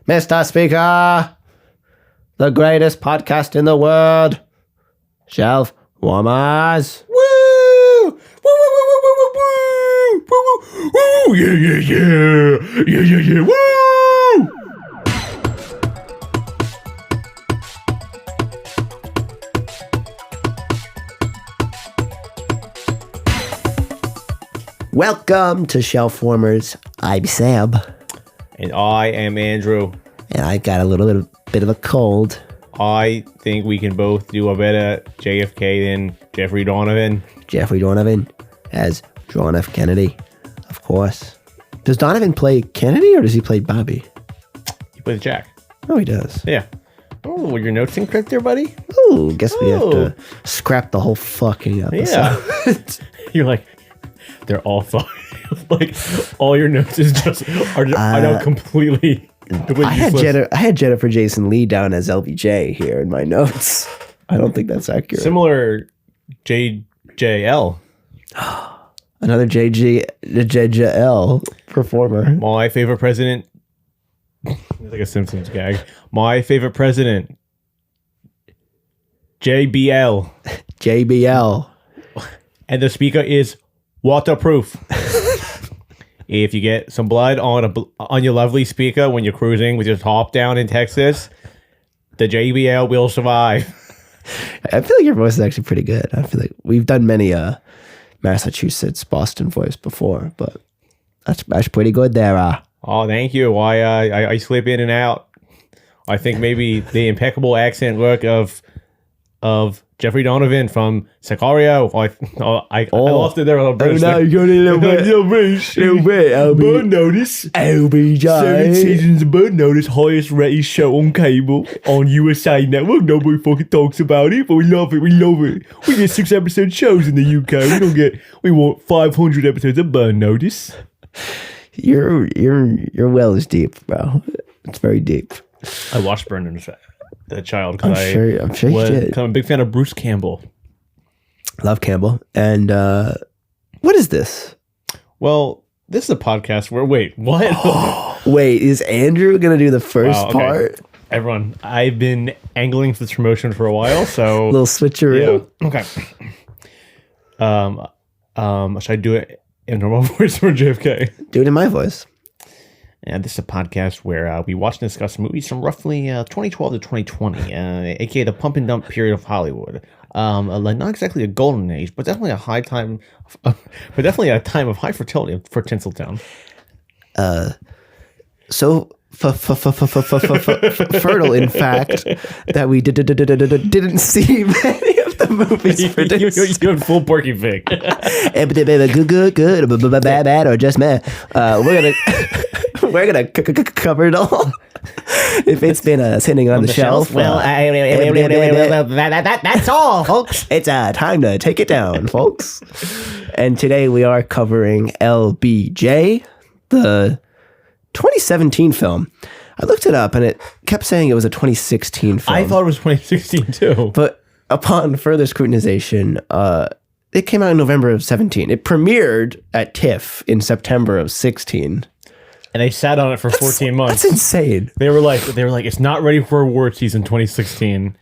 Mr. Speaker, the greatest podcast in the world, Shelf Warmers. Woo! Woo, woo, woo, woo, woo, woo, woo! Woo, woo, woo! Yeah, yeah, yeah! Yeah, yeah, yeah! Woo! Welcome to Shelf Warmers. I'm Sam. And I am Andrew. And I got a little bit of a cold. I think we can both do a better JFK than Jeffrey Donovan. Jeffrey Donovan as John F. Kennedy, of course. Does Donovan play Kennedy or does he play Bobby? He plays Jack. Oh, he does. Yeah. Oh, your notes encrypted there, buddy? Oh, guess we have to scrap the whole fucking episode. Yeah. You're like, they're all fine. Like, all your notes is just are now completely I had Jennifer Jason Leigh down as LBJ here in my notes. I don't think that's accurate. Similar JJL. Another JJL performer. My favorite president. It's like a Simpsons gag. My favorite president. JBL. JBL. And the speaker is waterproof. If you get some blood on your lovely speaker when you're cruising with your top down in Texas, the JBL will survive. I feel like your voice is actually pretty good. I feel like we've done many Massachusetts, Boston voice before, but that's pretty good there. Oh, thank you. I slip in and out. I think maybe the impeccable accent work of Jeffrey Donovan from Sicario. I lost it there a little bit. Oh no, you got a little bit. Little bit. Bird Notice. LBJ. 7 seasons of Bird Notice, highest rated show on cable on USA Network. Nobody fucking talks about it, but we love it. We love it. We get 6-episode shows in the UK. We want 500 episodes of Bird Notice. Your well is deep, bro. It's very deep. I watched Bird Notice as a child I'm because sure you did. I'm a big fan of Bruce Campbell. Love Campbell. And what is this? Well, this is a podcast where what? Wait, is Andrew gonna do the first part? Everyone, I've been angling for this promotion for a while, so little switcheroo. Yeah. Okay. Should I do it in normal voice or JFK? Do it in my voice. And this is a podcast where we watch and discuss movies from roughly 2012 to 2020, aka the pump and dump period of Hollywood. Not exactly a golden age, but definitely a high time, but definitely a time of high fertility for Tinseltown. So fertile, in fact, that we didn't see many of the movies produced. You went full Porky Pig. Good, bad, or just meh. We're gonna cover it all. If it's been sitting on the shelf, well, that's all, folks. It's time to take it down, folks. And today we are covering LBJ, the 2017 film. I looked it up and it kept saying it was a 2016 film. I thought it was 2016 too. But upon further scrutinization, it came out in November of 17. It premiered at TIFF in September of 16. And they sat on it for 14 months. That's insane. They were like, it's not ready for award season 2016.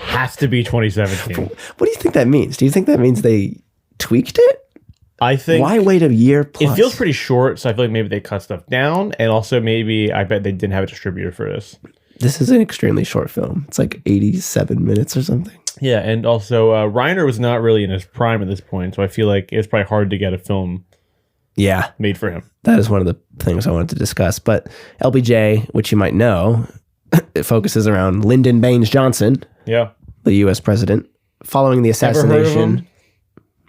Has to be 2017. What do you think that means? Do you think that means they tweaked it? I think. Why wait a year plus? It feels pretty short, so I feel like maybe they cut stuff down, and also maybe I bet they didn't have a distributor for this. This is an extremely short film. It's like 87 minutes or something. Yeah, and also Reiner was not really in his prime at this point, so I feel like it's probably hard to get a film made for him. That is one of the things I wanted to discuss. But LBJ, which you might know, it focuses around Lyndon B. Johnson, the U.S. president, following the assassination.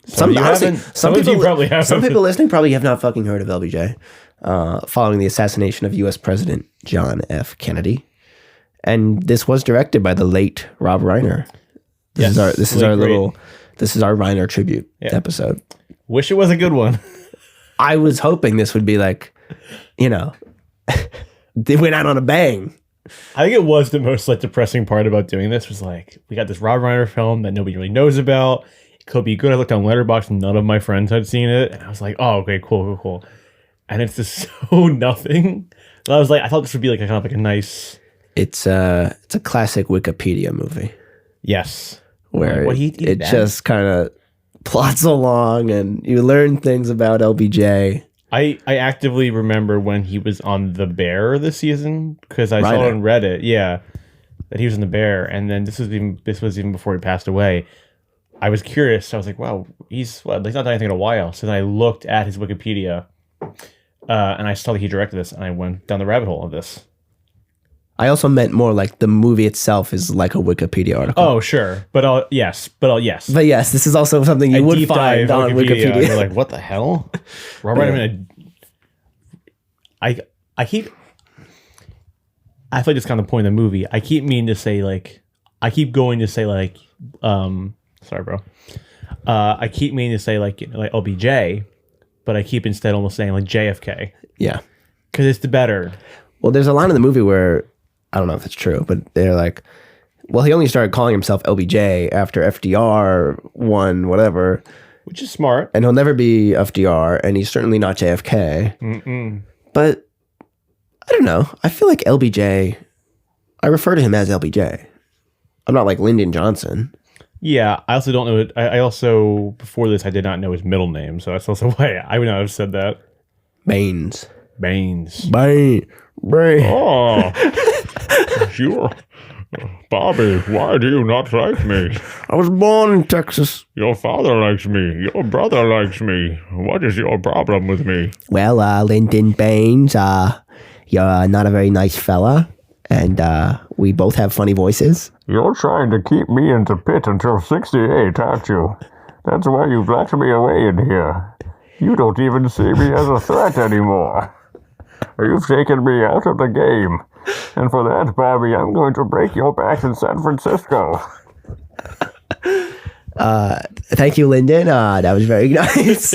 Some people probably have. Some people listening probably have not fucking heard of LBJ. Following the assassination of U.S. President John F. Kennedy, and this was directed by the late Rob Reiner. This is our Reiner tribute episode. Wish it was a good one. I was hoping this would be like, they went out on a bang. I think it was the most depressing part about doing this was we got this Rob Reiner film that nobody really knows about. It could be good. I looked on Letterboxd and none of my friends had seen it. And I was like, oh, okay, cool. And it's just so nothing I thought this would be like a kind of like a nice. It's a classic Wikipedia movie. Yes. Where it just kind of plots along and you learn things about LBJ. I actively remember when he was on The Bear this season because I saw it on Reddit. Yeah, that he was in The Bear, and then this was even before he passed away. I was curious. So I was like, wow, he's not done anything in a while. So then I looked at his Wikipedia, and I saw that he directed this, and I went down the rabbit hole of this. I also meant more like the movie itself is like a Wikipedia article. Oh, sure. Yes. But yes, this is also something you would find on Wikipedia. You're like, what the hell? Rob Reiner. I feel like it's kind of the point of the movie. I keep going to say sorry, bro. I keep meaning to say like LBJ, but I keep instead almost saying like JFK. Yeah. Because it's the better. Well, there's a line in the movie where, I don't know if it's true, but they're like, well, he only started calling himself LBJ after FDR won whatever. Which is smart. And he'll never be FDR, and he's certainly not JFK. Mm-mm. But, I don't know. I feel like LBJ, I refer to him as LBJ. I'm not like Lyndon Johnson. Yeah, I also don't know it. I also, before this, I did not know his middle name, so that's also why I would not have said that. Baines. Oh, sure. Bobby, why do you not like me? I was born in Texas. Your father likes me. Your brother likes me. What is your problem with me? Well, Lyndon Baines, you're not a very nice fella, and we both have funny voices. You're trying to keep me in the pit until 68, aren't you? That's why you've locked me away in here. You don't even see me as a threat anymore. You've taken me out of the game. And for that, Bobby, I'm going to break your back in San Francisco. Thank you, Lyndon. That was very nice.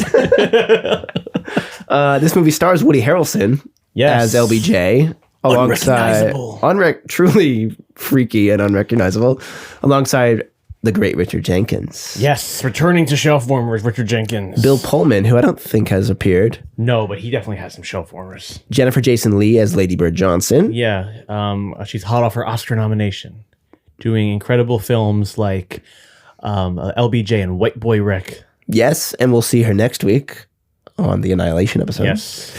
This movie stars Woody Harrelson as LBJ. Alongside truly freaky and unrecognizable, alongside the great Richard Jenkins. Yes, returning to shelf warmers, Richard Jenkins. Bill Pullman, who I don't think has appeared. No, but he definitely has some shelf warmers. Jennifer Jason Leigh as Lady Bird Johnson. Yeah, she's hot off her Oscar nomination, doing incredible films like LBJ and White Boy Rick. Yes, and we'll see her next week on the Annihilation episode. Yes.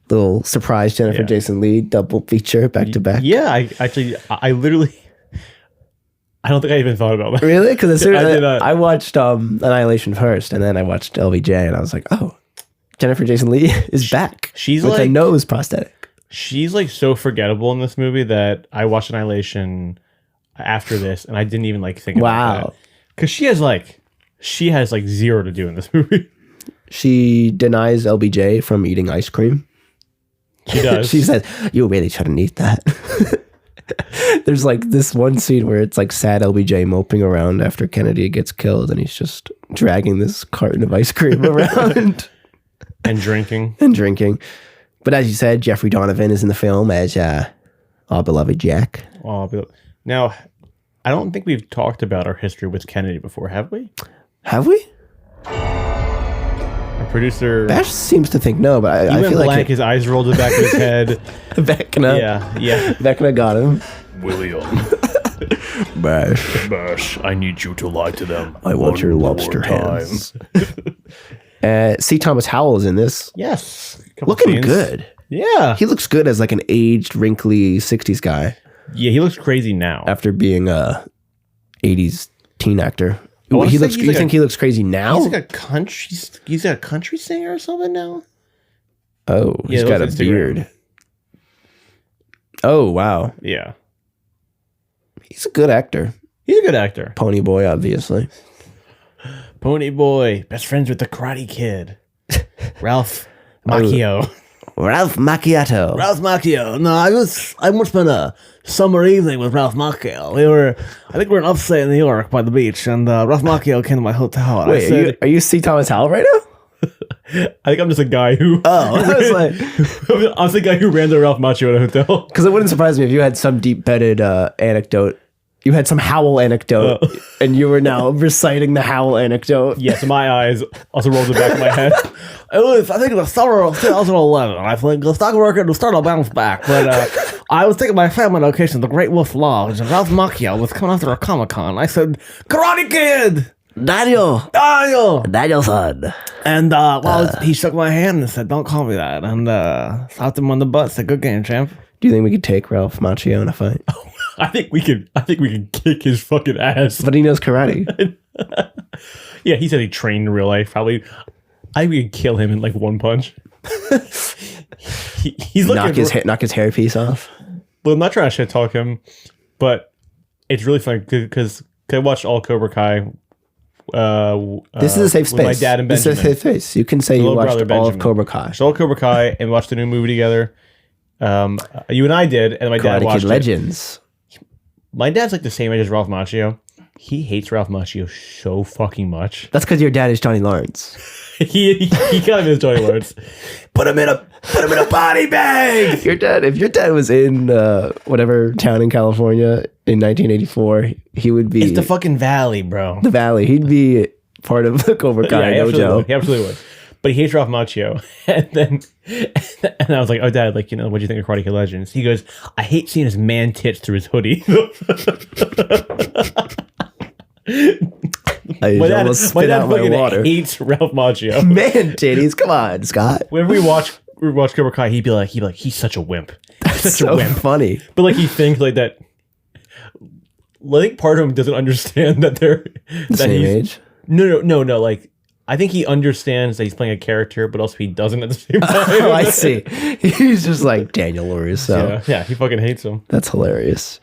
Little surprise Jennifer Jason Leigh double feature back to back. Yeah, I literally, I don't think I even thought about that. Really? Because I watched Annihilation first, and then I watched LBJ, and I was like, oh, Jennifer Jason Leigh is back. She's with like a nose prosthetic. She's like so forgettable in this movie that I watched Annihilation after this, and I didn't even like think about that. Because she has like zero to do in this movie. She denies LBJ from eating ice cream. She does. She says, you really shouldn't eat that. There's like this one scene where it's like sad LBJ moping around after Kennedy gets killed, and he's just dragging this carton of ice cream around. And drinking. But as you said, Jeffrey Donovan is in the film as our beloved Jack. Now, I don't think we've talked about our history with Kennedy before, have we? Have we? Our producer Bash seems to think no, but I feel like his eyes rolled to the back of his head. Vecna. Yeah. Vecna got him. William. Bash, I need you to lie to them. I want your lobster hands. C. Thomas Howell is in this. Yes. Looking good. Yeah. He looks good as like an aged, wrinkly 60s guy. Yeah, he looks crazy now. After being a 80s teen actor. You think he looks crazy now? He's like a country singer or something now. Oh, he's got a beard. Oh, wow. Yeah. He's a good actor. Pony Boy, obviously. Pony Boy, best friends with the Karate Kid. Ralph Macchio. Ralph Macchio. No, I once spent a summer evening with Ralph Macchio. I think we were in upstate New York by the beach, and Ralph Macchio came to my hotel. And wait, are you C. Thomas Howell right now? I think I'm just a guy who. Oh, I was like, I was the guy who ran to Ralph Macchio at a hotel. Because it wouldn't surprise me if you had some deep-bedded anecdote You had some Howl anecdote, and you were now reciting the Howl anecdote. Yes, my eyes also rolled the back of my head. I think, the summer of 2011. I think the stock market was starting to bounce back, but I was taking my family vacation to the Great Wolf Lodge, and Ralph Macchio was coming after a Comic-Con. I said, Karate Kid! Daniel's son. And he shook my hand and said, don't call me that, and slapped him on the butt, said, good game, champ. Do you think we could take Ralph Macchio in a fight? I think we could kick his fucking ass. But he knows karate. Yeah, he said he trained in real life. Probably, I think we could kill him in like one punch. He's knock his hair piece off. Well, I'm not trying to shit talk him, but it's really funny because I watched all Cobra Kai. This is a safe space. With my dad and Benjamin. This is a safe space. You can say you watched all of Cobra Kai. Watched all Cobra Kai and watched the new movie together. You and I did, and my dad watched Legends. My dad's like the same age as Ralph Macchio. He hates Ralph Macchio so fucking much. That's because your dad is Johnny Lawrence. he kind of is Johnny Lawrence. Put him in a body bag. If your dad was in whatever town in California in 1984, he would be. It's the fucking Valley, bro. The Valley. He'd be part of the Cobra Kai dojo. He absolutely would. But he hates Ralph Macchio. And I was like, oh, Dad, like, what'd you think of Karate Kid Legends? He goes, I hate seeing his man tits through his hoodie. I almost spit out my water. Hates Ralph Macchio. Man titties, come on, Scott. Whenever we watch Cobra Kai, he'd be like, he's such a wimp. That's so funny. But like he thinks like that. I think part of him doesn't understand that they're the same age. No. Like I think he understands that he's playing a character, but also he doesn't at the same time. Oh, I see. He's just like Daniel LaRusso. Yeah, he fucking hates him. That's hilarious.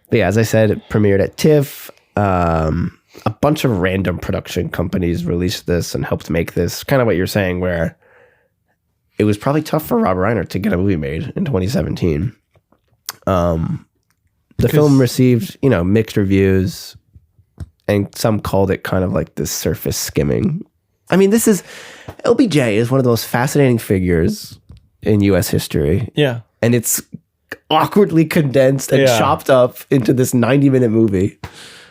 But yeah, as I said, it premiered at TIFF. A bunch of random production companies released this and helped make this. Kind of what you're saying, where it was probably tough for Rob Reiner to get a movie made in 2017. The film received, mixed reviews, and some called it kind of like this surface skimming. I mean, LBJ is one of the most fascinating figures in U.S. history. Yeah. And it's awkwardly condensed and chopped up into this 90-minute movie.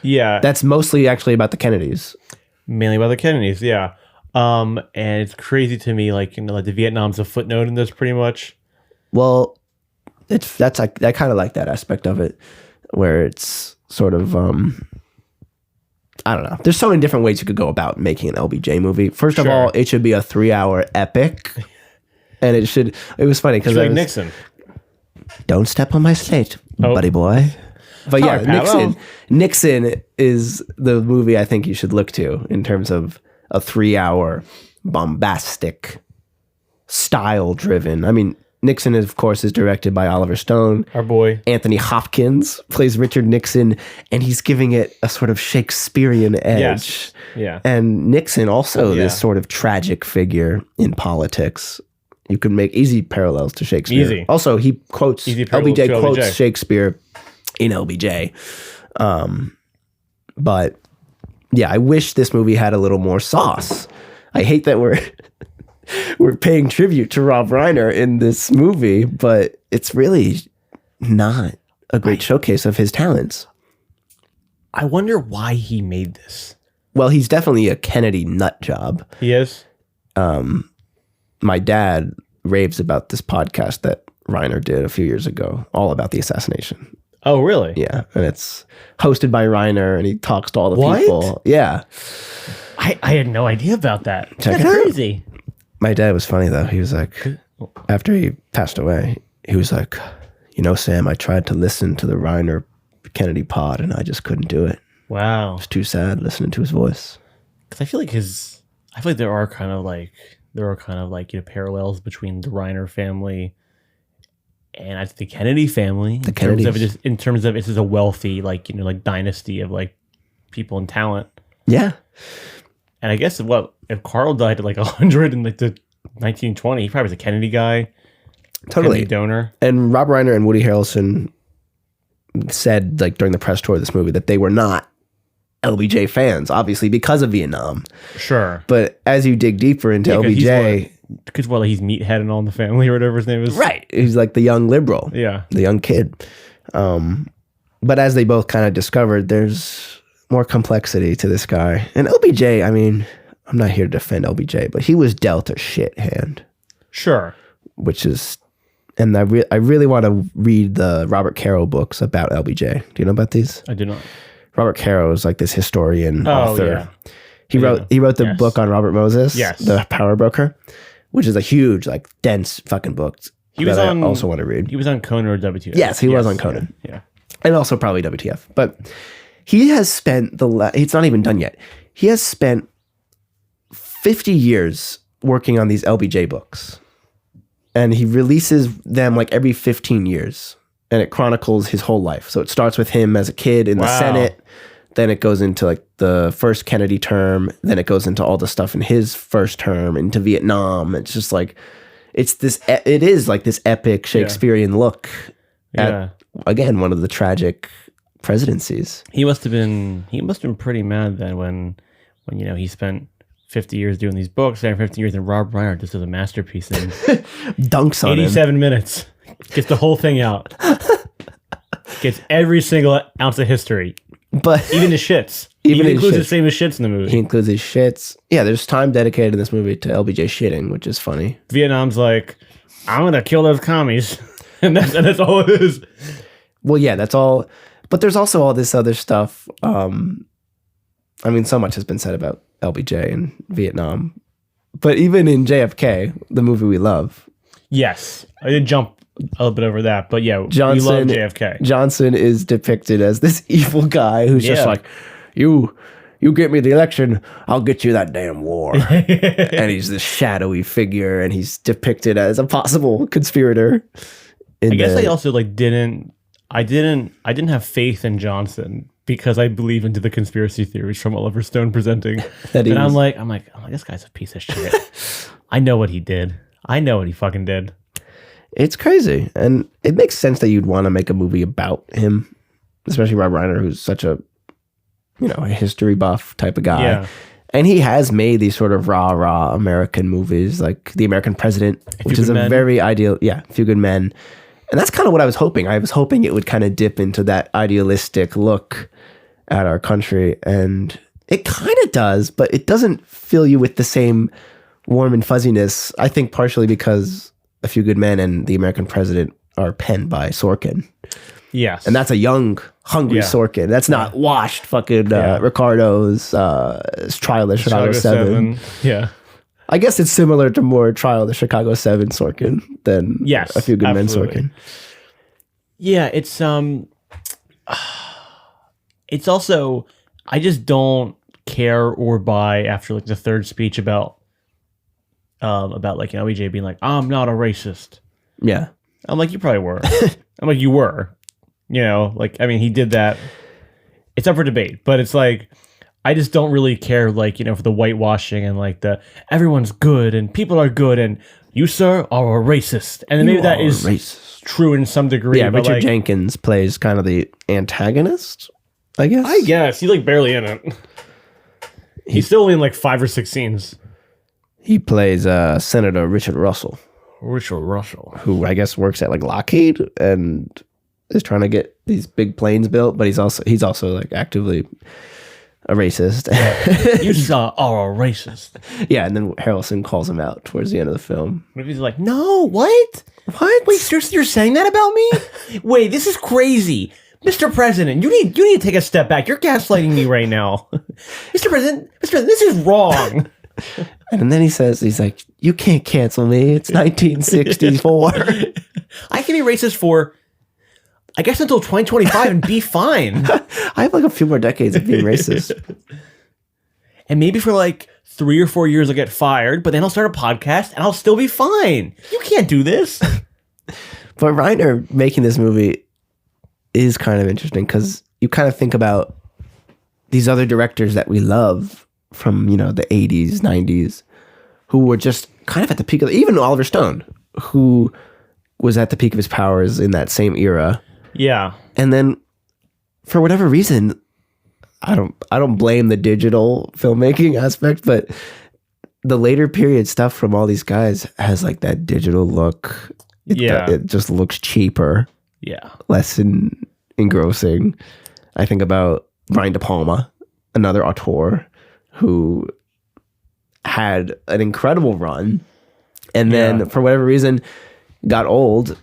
Yeah. That's mostly actually about the Kennedys. Mainly about the Kennedys, yeah. And it's crazy to me, like, like the Vietnam's a footnote in this pretty much. Well, I kind of like that aspect of it, where it's sort of I don't know. There's so many different ways you could go about making an LBJ movie. First of all, it should be a 3-hour epic, and it was funny because like Nixon. Don't step on my slate, buddy boy. But yeah, Nixon is the movie I think you should look to in terms of a 3-hour bombastic, style-driven. I mean, Nixon, of course, is directed by Oliver Stone. Our boy. Anthony Hopkins plays Richard Nixon, and he's giving it a sort of Shakespearean edge. Yes. Yeah. And Nixon also this sort of tragic figure in politics. You can make easy parallels to Shakespeare. Easy. Also, he quotes, LBJ quotes Shakespeare in LBJ. But yeah, I wish this movie had a little more sauce. I hate that we're paying tribute to Rob Reiner in this movie, but it's really not a great showcase of his talents. I wonder why he made this. Well, he's definitely a Kennedy nut job. He is? My dad raves about this podcast that Reiner did a few years ago, all about the assassination. Oh, really? Yeah, and it's hosted by Reiner, and he talks to all the people. Yeah. I had no idea about that. Check That's crazy. My dad was funny, though. He was like, after he passed away, he was like, Sam, I tried to listen to the Reiner Kennedy pod, and I just couldn't do it. Wow. It was too sad listening to his voice. Because I feel like there are kind of like parallels between the Reiner family and I think the Kennedy family. The Kennedys. In terms of this is a wealthy, like dynasty of like people and talent. Yeah. And I guess if Carl died at like 100 in like the 1920, he probably was a Kennedy guy. Totally. Kennedy donor. And Rob Reiner and Woody Harrelson said like during the press tour of this movie that they were not LBJ fans, obviously because of Vietnam. Sure. But as you dig deeper into LBJ... Because he's meathead and all in the family or whatever his name is. Right. He's like the young liberal. Yeah. The young kid. But as they both kind of discovered, there's more complexity to this guy. And LBJ, I mean, I'm not here to defend LBJ, but he was dealt a shit hand. Sure. Which is, and I really want to read the Robert Caro books about LBJ. Do you know about these? I do not. Robert Caro is like this historian author. Yeah. He wrote the book on Robert Moses, the Power Broker, which is a huge, like, dense fucking book. I also want to read. He was on Conan or WTF. Yes, he was on Conan. Yeah. And also probably WTF. But he has spent it's not even done yet. He has spent 50 years working on these LBJ books. And he releases them like every 15 years. And it chronicles his whole life. So it starts with him as a kid in the Senate. Then it goes into like the first Kennedy term. Then it goes into all the stuff in his first term, into Vietnam. It's just like, it is like this epic Shakespearean look at, again, one of the tragic presidencies. He must have been pretty mad then when he spent 50 years doing these books and 50 years in Rob Reiner just as a masterpiece and dunks on 87 minutes. Gets the whole thing out. Gets every single ounce of history. But even the shits. He includes his famous shits in the movie. He includes his shits. Yeah, there's time dedicated in this movie to LBJ shitting, which is funny. Vietnam's like, I'm going to kill those commies. and that's all it is. Well, yeah, that's all. But there's also all this other stuff. I mean, so much has been said about LBJ and Vietnam. But even in JFK, the movie we love. Yes. I did jump a little bit over that, but yeah, we love JFK. Johnson is depicted as this evil guy who's just like, you get me the election, I'll get you that damn war. And he's this shadowy figure, and he's depicted as a possible conspirator. I guess I also didn't have faith in Johnson because I believe into the conspiracy theories from Oliver Stone presenting. I'm like, this guy's a piece of shit. I know what he did. I know what he fucking did. It's crazy. And it makes sense that you'd want to make a movie about him, especially Rob Reiner, who's such a history buff type of guy. Yeah. And he has made these sort of raw American movies, like The American President, which is a very ideal, Few Good Men. And that's kind of what I was hoping. I was hoping it would kind of dip into that idealistic look at our country. And it kind of does, but it doesn't fill you with the same warm and fuzziness, I think partially because A Few Good Men and The American President are penned by Sorkin. Yes. And that's a young, hungry Sorkin. That's not washed fucking Ricardo's Trial of the Chicago 7. Yeah. I guess it's similar to more Trial of the Chicago 7 Sorkin than A Few Good Men Sorkin. Yeah, it's also, I just don't care or buy after the third speech about LBJ being like, I'm not a racist. Yeah. I'm like, you probably were. I'm like, you were. He did that. It's up for debate, but it's like, I just don't really care, for the whitewashing and the everyone's good and people are good and you, sir, are a racist. And then maybe that is true in some degree. Yeah, Richard Jenkins plays kind of the antagonist, I guess. He's barely in it. He's still in 5 or 6 scenes. He plays Senator Richard Russell. Who I guess works at Lockheed and is trying to get these big planes built, but he's also actively a racist. You are a racist. Yeah, and then Harrelson calls him out towards the end of the film. What if he's like, no, what? What? Wait, seriously, you're saying that about me? Wait, this is crazy. Mr. President, you need to take a step back. You're gaslighting me right now. Mr. President, this is wrong. And then he's like, you can't cancel me. It's 1964. I can be racist for, I guess, until 2025 and be fine. I have a few more decades of being racist. And maybe for 3 or 4 years I'll get fired, but then I'll start a podcast and I'll still be fine. You can't do this. But Reiner making this movie is kind of interesting because you kind of think about these other directors that we love from, the 80s, 90s, who were just kind of at the peak of, even Oliver Stone, who was at the peak of his powers in that same era. Yeah. And then for whatever reason, I don't blame the digital filmmaking aspect, but the later period stuff from all these guys has that digital look. It just looks cheaper. Yeah. Less engrossing. I think about Brian De Palma, another auteur who had an incredible run and then for whatever reason got old.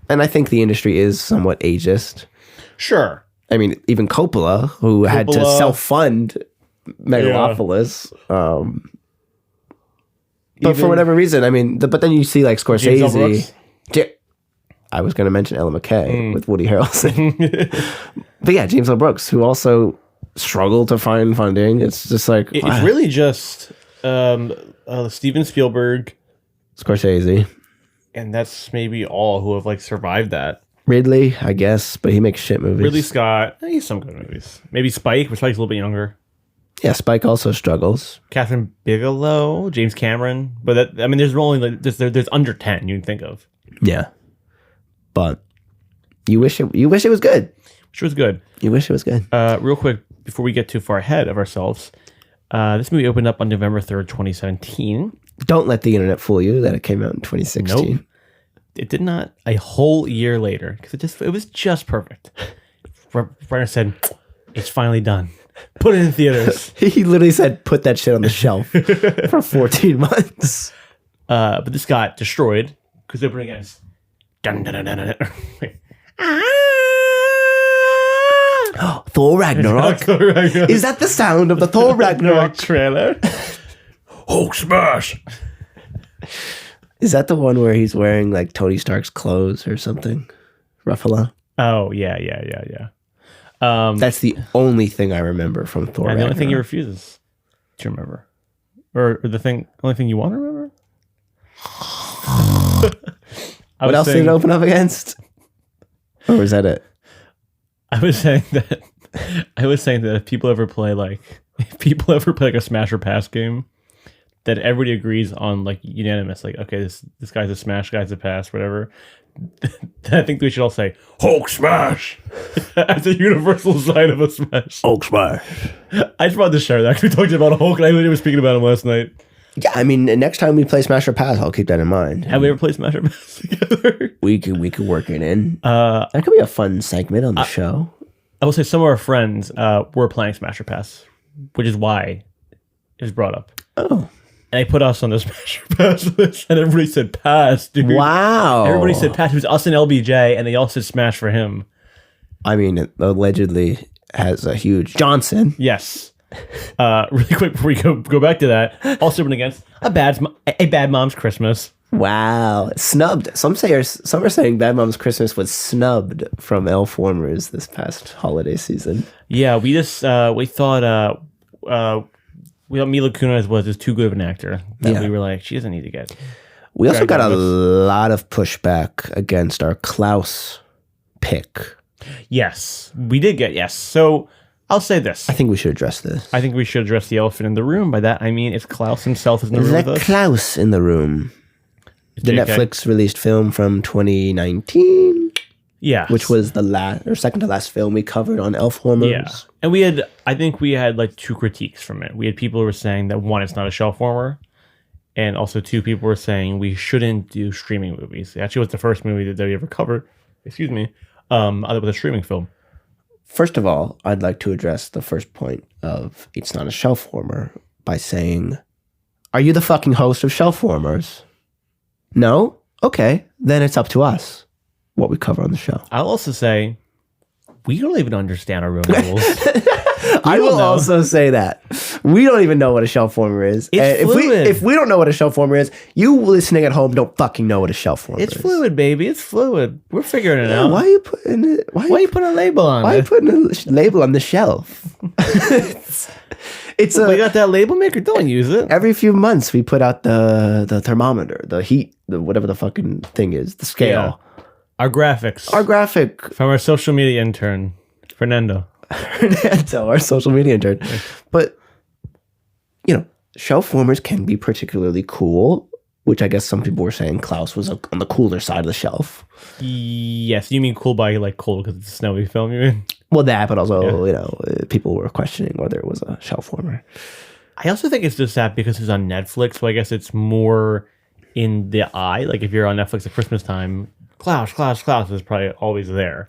And I think the industry is somewhat ageist. Sure. I mean, even Coppola, who had to self-fund Megalopolis. But for whatever reason, I mean, but then you see like Scorsese. I was going to mention Ella McKay with Woody Harrelson. But yeah, James L. Brooks, who also struggled to find funding. It's just like... It's really just Steven Spielberg. Scorsese. And that's maybe all who have like survived that. Ridley, I guess, but he makes shit movies. Ridley Scott, he's some good movies. Maybe Spike, but Spike's a little bit younger. Yeah, Spike also struggles. Catherine Bigelow, James Cameron, but that, I mean, there's only like there's under 10 you can think of. Yeah, but you wish it was good. Wish it was good. You wish it was good. Real quick before we get too far ahead of ourselves, this movie opened up on November 3rd, 2017. Don't let the internet fool you that it came out in 2016. Nope. It did not. A whole year later, because it was just perfect. Reiner said, "It's finally done. Put it in theaters." He literally said, "Put that shit on the shelf" for 14 months. But this got destroyed because they opened against. Dun, dun, dun, dun, dun. Thor Ragnarok. Is that the sound of the Thor Ragnarok trailer? Hulk smash. Is that the one where he's wearing like Tony Stark's clothes or something? Ruffalo? Oh, yeah. That's the only thing I remember from Thor. And the only thing he refuses to remember. Or the only thing you want to remember? What else did it open up against? Or was that it? I was saying that if people ever play like a smash or pass game, that everybody agrees on like unanimous, like, okay, this guy's a smash, guy's a pass, whatever. I think we should all say Hulk smash as a universal sign of a smash. Hulk smash. I just wanted to share that because we talked about Hulk and I literally was speaking about him last night. Yeah, I mean, next time we play Smash or Pass, I'll keep that in mind. Have we ever played Smash or Pass together? We could work it in. That could be a fun segment on the show. I will say some of our friends were playing Smash or Pass, which is why it was brought up. Oh. And they put us on the Smash or Pass list, and everybody said Pass, dude. Wow. Everybody said Pass. It was us and LBJ, and they all said Smash for him. I mean, it allegedly has a huge Johnson. Yes. Really quick before we go back to that, also been against a Bad Mom's Christmas. Wow, snubbed. Some are saying Bad Mom's Christmas was snubbed from Elfwarmers this past holiday season. Yeah, we thought Mila Kunis was just too good of an actor that we were like, she doesn't need to get. We also got a lot of pushback against our Klaus pick. Yes, we did get yes. So I'll say this. I think we should address this. I think we should address the elephant in the room. By that, I mean it's Klaus himself is in the room with us. Klaus in the room. It's the JK. Netflix released film from 2019. Yeah. Which was the last or second to last film we covered on Elfwarmers. Yeah. And I think we had like two critiques from it. We had people who were saying that one, it's not a shelf warmer. And also two people were saying we shouldn't do streaming movies. It actually was the first movie that we ever covered. Excuse me. Other with a streaming film. First of all, I'd like to address the first point of it's not a shelf warmer by saying, are you the fucking host of Shelf Warmers? No? Okay, then it's up to us what we cover on the show. I'll also say, we don't even understand our own rules. I will also say that. We don't even know what a shelf warmer is. It's fluid. If we don't know what a shelf warmer is, you listening at home don't fucking know what a shelf warmer is. It's fluid, baby. It's fluid. We're figuring it out. Why are you putting it? Why are you putting a label on it? Why are you putting a label on the shelf? It's we got that label maker. Don't use it. Every few months we put out the thermometer, the heat, the whatever the fucking thing is, the scale. Yeah. Our graphics. Our graphic. From our social media intern, Fernando. Our social media intern. But, shelf warmers can be particularly cool, which I guess some people were saying Klaus was on the cooler side of the shelf. Yes, you mean cool by like cold because it's a snowy film, you mean? Well, that, but also, people were questioning whether it was a shelf warmer. I also think it's just that because it's on Netflix, so I guess it's more in the eye. Like if you're on Netflix at Christmas time, Klaus is probably always there.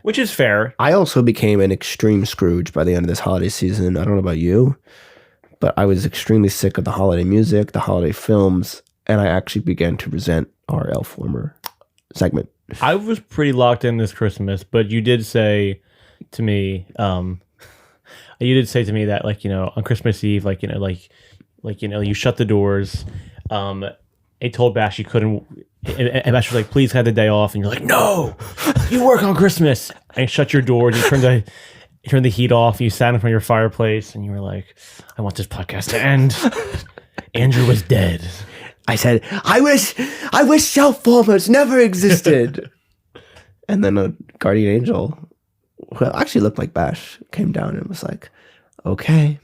which is fair. I also became an extreme Scrooge by the end of this holiday season. I don't know about you, but I was extremely sick of the holiday music, the holiday films, and I actually began to resent our Elf Warmer segment. I was pretty locked in this Christmas, but you did say to me, that like, you know, on Christmas Eve, like, you know, you shut the doors. They told Bash you couldn't, and Bash was like, please have the day off. And you're like, no, you work on Christmas. And you shut your doors. You turn the heat off. You sat in front of your fireplace and you were like, I want this podcast to end. Andrew was dead. I said, I wish shelf-warmers never existed. And then a guardian angel, who actually looked like Bash, came down and was like, okay,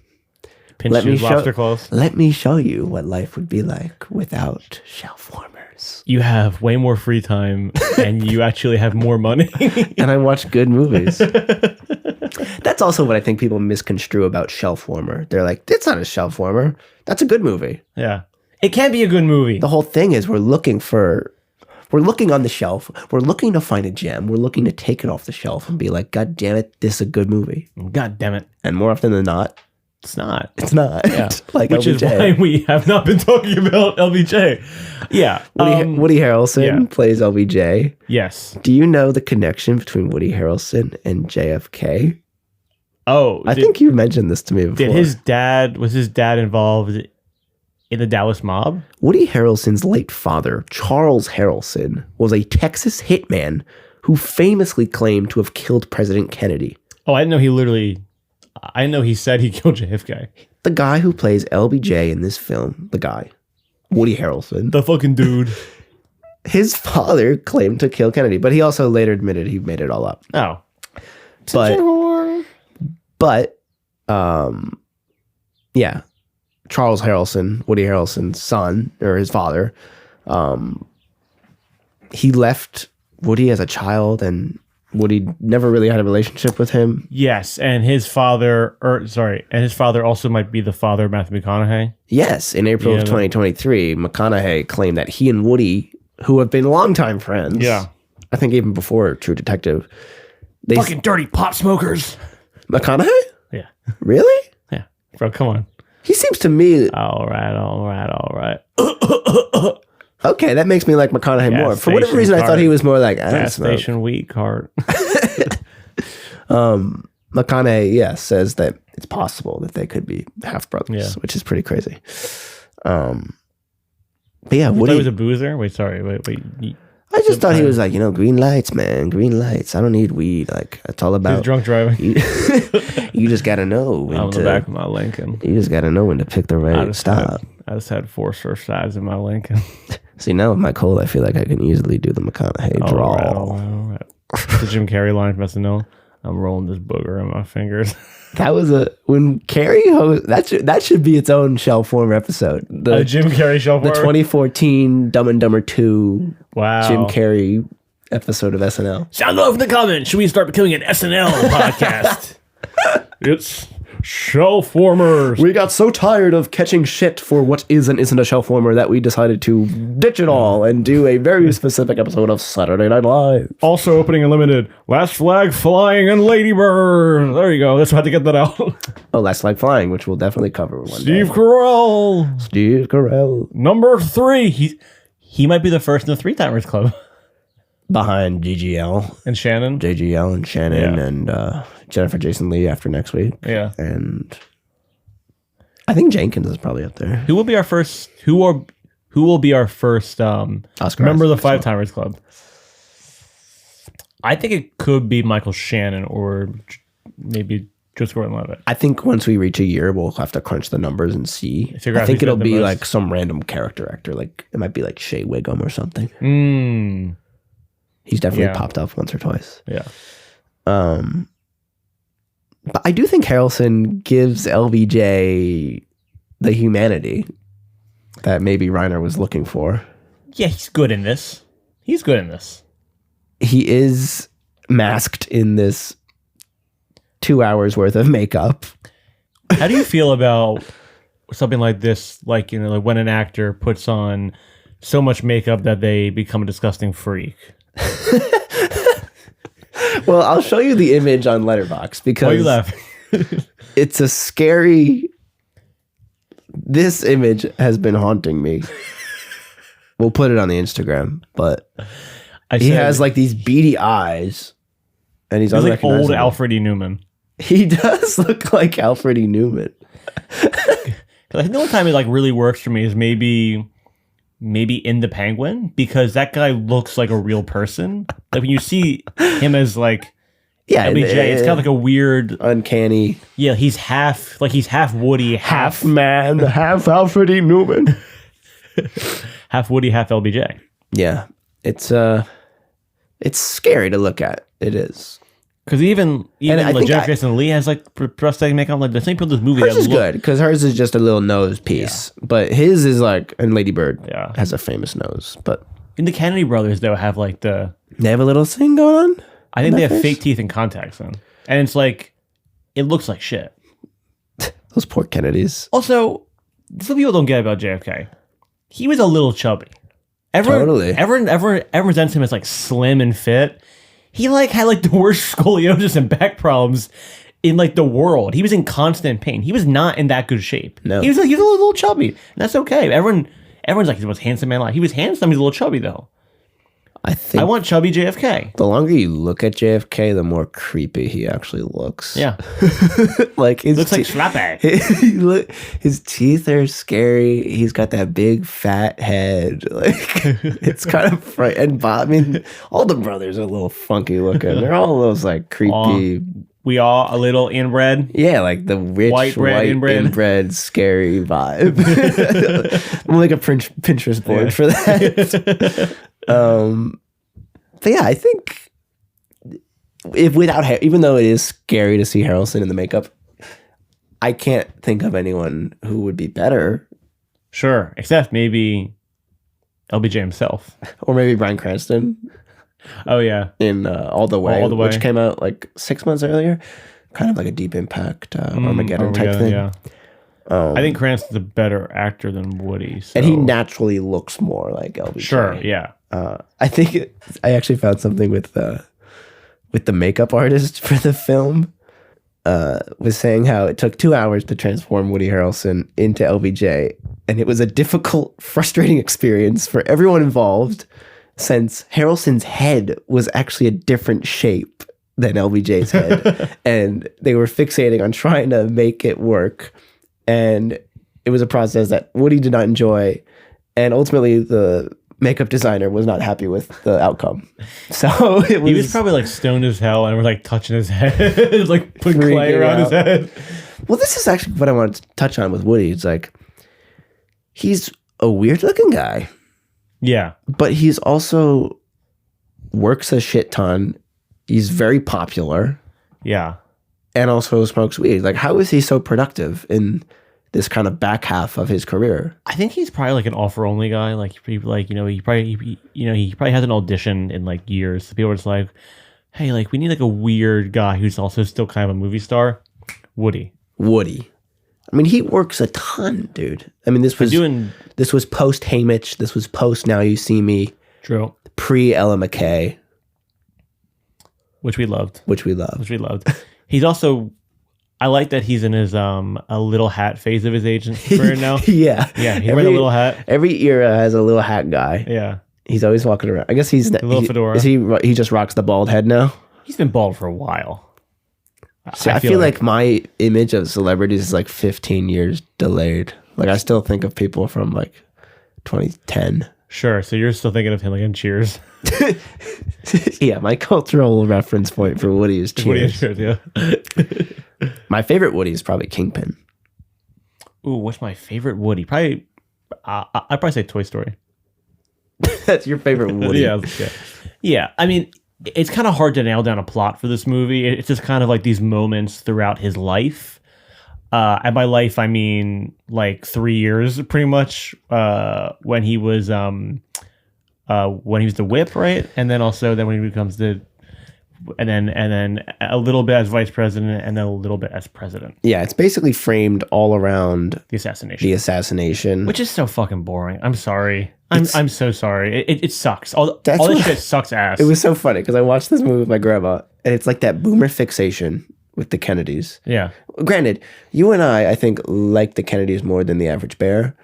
let me show you what life would be like without shelf-warmers. You have way more free time and you actually have more money. And I watch good movies. That's also what I think people misconstrue about shelf-warmer. They're like, it's not a shelf-warmer. That's a good movie. Yeah. It can be a good movie. The whole thing is we're looking on the shelf. We're looking to find a gem. We're looking to take it off the shelf and be like, God damn it, this is a good movie. God damn it. And more often than not, it's not. It's not. Yeah. Like Which LBJ. is why we have not been talking about LBJ. Yeah. Woody Harrelson plays LBJ. Yes. Do you know the connection between Woody Harrelson and JFK? Oh. I think you mentioned this to me before. Was his dad involved in the Dallas mob? Woody Harrelson's late father, Charles Harrelson, was a Texas hitman who famously claimed to have killed President Kennedy. Oh, I didn't know he said he killed JFK. The guy who plays LBJ in this film, Woody Harrelson. The fucking dude. His father claimed to kill Kennedy, but he also later admitted he made it all up. Oh. But, yeah. Charles Harrelson, Woody Harrelson's son, or his father, he left Woody as a child, and Woody never really had a relationship with him. Yes, and his father also might be the father of Matthew McConaughey. Yes, in April of 2023, McConaughey claimed that he and Woody, who have been longtime friends, I think even before True Detective, they fucking dirty pot smokers. McConaughey? Yeah. Really? Yeah. Bro, come on. He seems to me... All right. Okay, that makes me like McConaughey more. For whatever reason, I thought he was more like... Gas station wheat cart. McConaughey, says that it's possible that they could be half-brothers, which is pretty crazy. But yeah, Woody... He was a boozer? Wait. I just thought he was like, green lights, man, green lights. I don't need weed. Like, it's all about... He's drunk driving. You just got to know when I'm in the back of my Lincoln. You just got to know when to pick the right stop. I just had 4 surf sides in my Lincoln. See, now with my cold, I feel like I can easily do the McConaughey draw. All right. The Jim Carrey line from SNL. I'm rolling this booger in my fingers. That was when Carrey that should be its own Shelf-Warmer episode. The Jim Carrey Shelf-Warmer? The 2014 Dumb and Dumber 2 wow. Jim Carrey episode of SNL. Sound off in the comments. Should we start becoming an SNL podcast? It's Shelf-Warmers. We got so tired of catching shit for what is and isn't a Shelf-Warmer that we decided to ditch it all and do a very specific episode of Saturday Night Live. Also opening and limited, Last Flag Flying and Lady Bird. There you go. That's how to get that out. Last Flag Flying, which we'll definitely cover one Steve day. Carell. Number 3. He might be the first in the 3-timers club. Behind GGL. And Shannon. JGL and Shannon and Jennifer Jason Leigh after next week. Yeah. And I think Jenkins is probably up there. Who will be our first Oscar member of the 5-timers club? I think it could be Michael Shannon or maybe Joseph Gordon-Levitt. I think once we reach a year, we'll have to crunch the numbers and see. I think it'll be like some random character actor. Like it might be like Shea Wiggum or something. He's definitely popped up once or twice. Yeah. But I do think Harrelson gives LBJ the humanity that maybe Reiner was looking for. Yeah, he's good in this. He is masked in this 2 hours worth of makeup. How do you feel about something like this? Like, like when an actor puts on so much makeup that they become a disgusting freak. Well, I'll show you the image on Letterboxd because why are you laughing? It's a scary. This image has been haunting me. We'll put it on the Instagram, but he has like these beady eyes, and he's like old unrecognizable. Alfred E. Newman. He does look like Alfred E. Newman. I think the only time it like really works for me is maybe in The Penguin, because that guy looks like a real person. Like when you see him as like LBJ, it's kind of like a weird, uncanny. Yeah, he's half Woody, Half man, half Alfred E. Newman. half Woody, half LBJ. Yeah, it's scary to look at. It is. Because even like Jason Lee has like prosthetic makeup. Like the same people in this movie. Hers is good because hers is just a little nose piece, but his is like, and Lady Bird has a famous nose. But in the Kennedy brothers, though, have like they have a little thing going on. I think they have fake teeth and contacts in, and it's like it looks like shit. Those poor Kennedys. Also, some people don't get about JFK. He was a little chubby. Everyone presents him as like slim and fit. He like had like the worst scoliosis and back problems in like the world. He was in constant pain. He was not in that good shape. No, he was a little chubby, and that's okay. Everyone's like he's the most handsome man alive. He was handsome. He's a little chubby though. I want chubby JFK. The longer you look at JFK, the more creepy he actually looks. Yeah, like his looks like Schlappe. His teeth are scary. He's got that big fat head. Like it's kind of frightening. I mean, all the brothers are a little funky looking. They're all those like creepy. We all a little inbred. Yeah, like the rich white inbred scary vibe. I'm like a Pinterest board for that. But yeah, I think even though it is scary to see Harrelson in the makeup, I can't think of anyone who would be better. Sure, except maybe LBJ himself, or maybe Bryan Cranston. Oh yeah, in All the Way, which came out like 6 months earlier, kind of like a Deep Impact Armageddon type thing. Yeah. I think Cranston's a better actor than Woody, so. And he naturally looks more like LBJ. Sure, yeah. I think I actually found something with the makeup artist for the film. Was saying how it took 2 hours to transform Woody Harrelson into LBJ, and it was a difficult, frustrating experience for everyone involved, since Harrelson's head was actually a different shape than LBJ's head, and they were fixating on trying to make it work, and it was a process that Woody did not enjoy, and ultimately the makeup designer was not happy with the outcome. So he was probably like stoned as hell and was like touching his head, like putting clay around his head. Well, this is actually what I wanted to touch on with Woody. It's like, he's a weird looking guy. Yeah. But he's also works a shit ton. He's very popular. Yeah. And also smokes weed. Like, how is he so productive in this kind of back half of his career? I think he's probably like an offer only guy. Like, he probably hasn't auditioned in like years. So people are just like, hey, like we need like a weird guy who's also still kind of a movie star. Woody. I mean, he works a ton, dude. I mean, this was post Haymitch. This was post Now You See Me. True. Pre Ella McKay. Which we loved. He's also, I like that he's in his a little hat phase of his agent's career now. Yeah. He's wearing a little hat. Every era has a little hat guy. Yeah. He's always walking around. I guess he's a little fedora. He just rocks the bald head now? He's been bald for a while. See, I feel like my image of celebrities is like 15 years delayed. Like, I still think of people from like 2010. Sure. So you're still thinking of him like in Cheers. Yeah, my cultural reference point for Woody is Cheers. Yeah. My favorite Woody is probably Kingpin. Ooh, what's my favorite Woody? Probably, I'd probably say Toy Story. That's your favorite Woody? Yeah. I mean, it's kind of hard to nail down a plot for this movie. It's just kind of like these moments throughout his life. And by life, I mean like 3 years, pretty much. When he was the whip, right? And then also when he becomes and then a little bit as vice president, and then a little bit as president. Yeah, it's basically framed all around the assassination, which is so fucking boring. I'm sorry. I'm so sorry. It sucks. All this shit sucks ass. It was so funny because I watched this movie with my grandma, And it's like that boomer fixation with the Kennedys. Yeah. Granted, you and I think, like the Kennedys more than the average bear.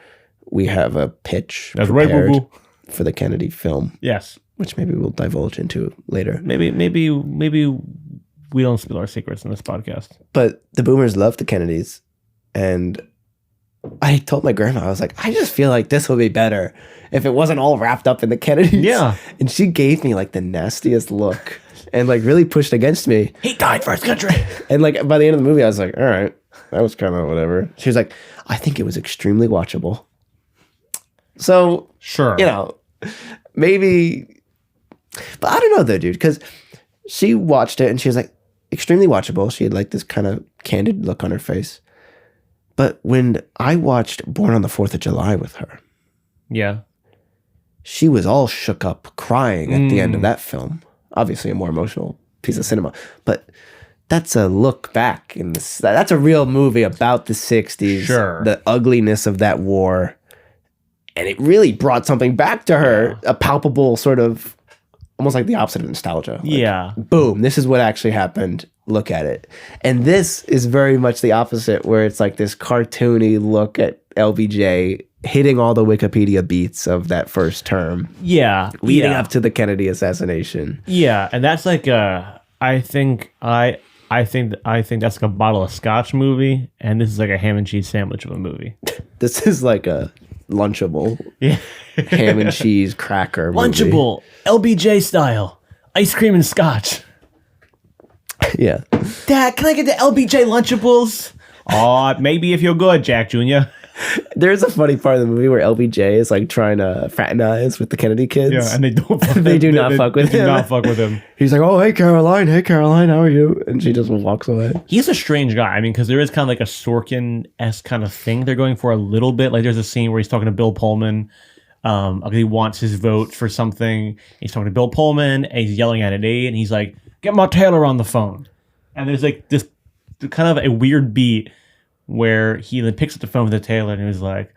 We have a pitch That's right, boo-boo. for the Kennedy film. Yes. Which maybe we'll divulge into later. Maybe we don't spill our secrets in this podcast. But the boomers love the Kennedys. And I told my grandma, I was like, I just feel like this would be better if it wasn't all wrapped up in the Kennedys. Yeah. And she gave me like the nastiest look and like really pushed against me. He died for his country. And like by the end of the movie, I was like, all right, that was kind of whatever. She was like, I think it was extremely watchable. So, sure. You know, maybe, but I don't know though, dude, because she watched it and she was like, extremely watchable. She had like this kind of candid look on her face. But when I watched Born on the 4th of July with her, yeah, she was all shook up, crying at the end of that film. Obviously, a more emotional piece of cinema, but that's a look back in this. That's a real movie about the '60s, sure, the ugliness of that war, and it really brought something back to her, a palpable sort of, almost like the opposite of nostalgia. Like, yeah, boom, this is what actually happened. Look at it. And this is very much the opposite, where it's like this cartoony look at LBJ hitting all the Wikipedia beats of that first term. Yeah. Leading up to the Kennedy assassination. Yeah. And that's like I think that's like a bottle of scotch movie, and this is like a ham and cheese sandwich of a movie. This is like a Lunchable ham and cheese cracker movie. Lunchable, LBJ style, ice cream and scotch. Yeah. Dad, can I get the LBJ Lunchables? Oh, maybe if you're good, Jack Jr. There's a funny part of the movie where LBJ is like trying to fraternize with the Kennedy kids. Yeah, and they don't. They do not fuck with him. They do not fuck with him. He's like, "Oh, hey Caroline, how are you?" And she just walks away. He's a strange guy. I mean, because there is kind of like a Sorkin-esque kind of thing they're going for a little bit. Like, there's a scene where he's talking to Bill Pullman. He wants his vote for something. He's talking to Bill Pullman, and he's yelling at an aide, and he's like, "Get my tailor on the phone." And there's like this kind of a weird beat where he then picks up the phone with the tailor, and he's like,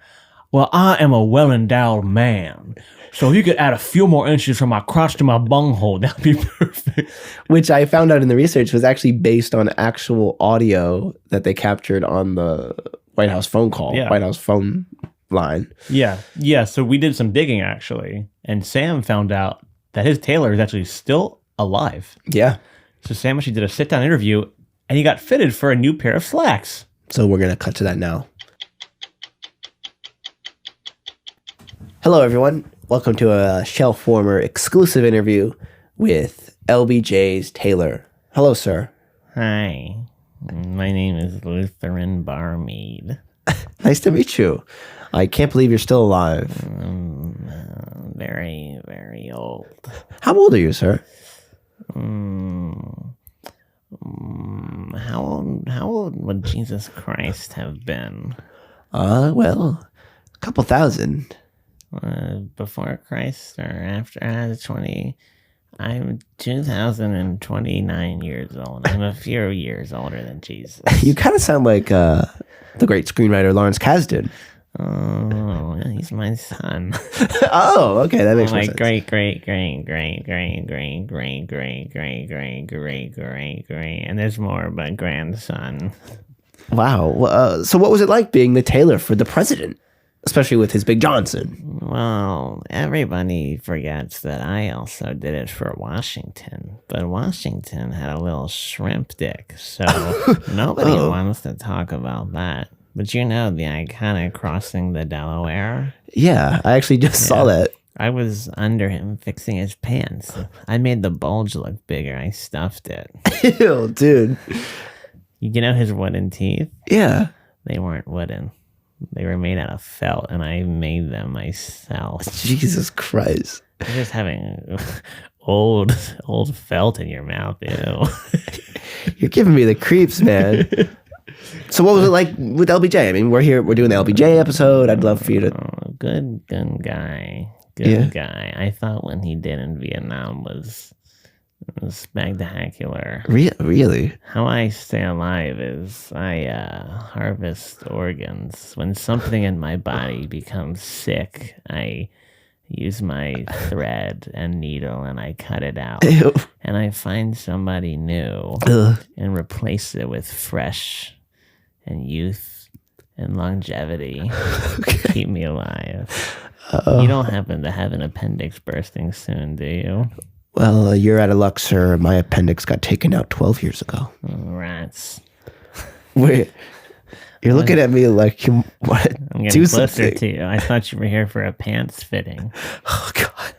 "Well, I am a well-endowed man, so if you could add a few more inches from my crotch to my bunghole, that'd be perfect." Which I found out in the research was actually based on actual audio that they captured on the White House phone call, White House phone line. Yeah. So we did some digging, actually, and Sam found out that his tailor is actually still alive. Yeah. So Sam actually did a sit-down interview, and he got fitted for a new pair of slacks. So we're going to cut to that now. Hello, everyone. Welcome to a Shelf Warmer exclusive interview with LBJ's tailor. Hello, sir. Hi. My name is Lutheran Barmead. Nice to meet you. I can't believe you're still alive. Very, very old. How old are you, sir? How old would Jesus Christ have been? Well, a couple thousand. Before Christ or after? 20. I'm 2,029 years old. I'm a few years older than Jesus. You kind of sound like the great screenwriter Lawrence Kasdan. Oh, he's my son. Oh, okay, that makes more sense. Great, and there's more, but grandson. Wow. So what was it like being the tailor for the president, especially with his Big Johnson? Well, everybody forgets that I also did it for Washington, but Washington had a little shrimp dick, so nobody wants to talk about that. But you know the iconic crossing the Delaware? Yeah, I actually just saw that. I was under him fixing his pants. I made the bulge look bigger. I stuffed it. Ew, dude. You know his wooden teeth? Yeah. They weren't wooden. They were made out of felt, and I made them myself. Jesus Christ. You're just having old felt in your mouth, ew. You're giving me the creeps, man. So what was it like with LBJ? I mean, we're doing the LBJ episode. I'd love for you to... Good guy. Good guy. I thought what he did in Vietnam was spectacular. Really? How I stay alive is I harvest organs. When something in my body becomes sick, I use my thread and needle and I cut it out. Ew. And I find somebody new and replace it with fresh and youth and longevity. Okay. Keep me alive. You don't happen to have an appendix bursting soon, do you? Well, you're out of luck, sir. My appendix got taken out 12 years ago. Oh, rats. Wait. You're looking at me like you want to I'm getting do closer something. to you. I thought you were here for a pants fitting. Oh, God.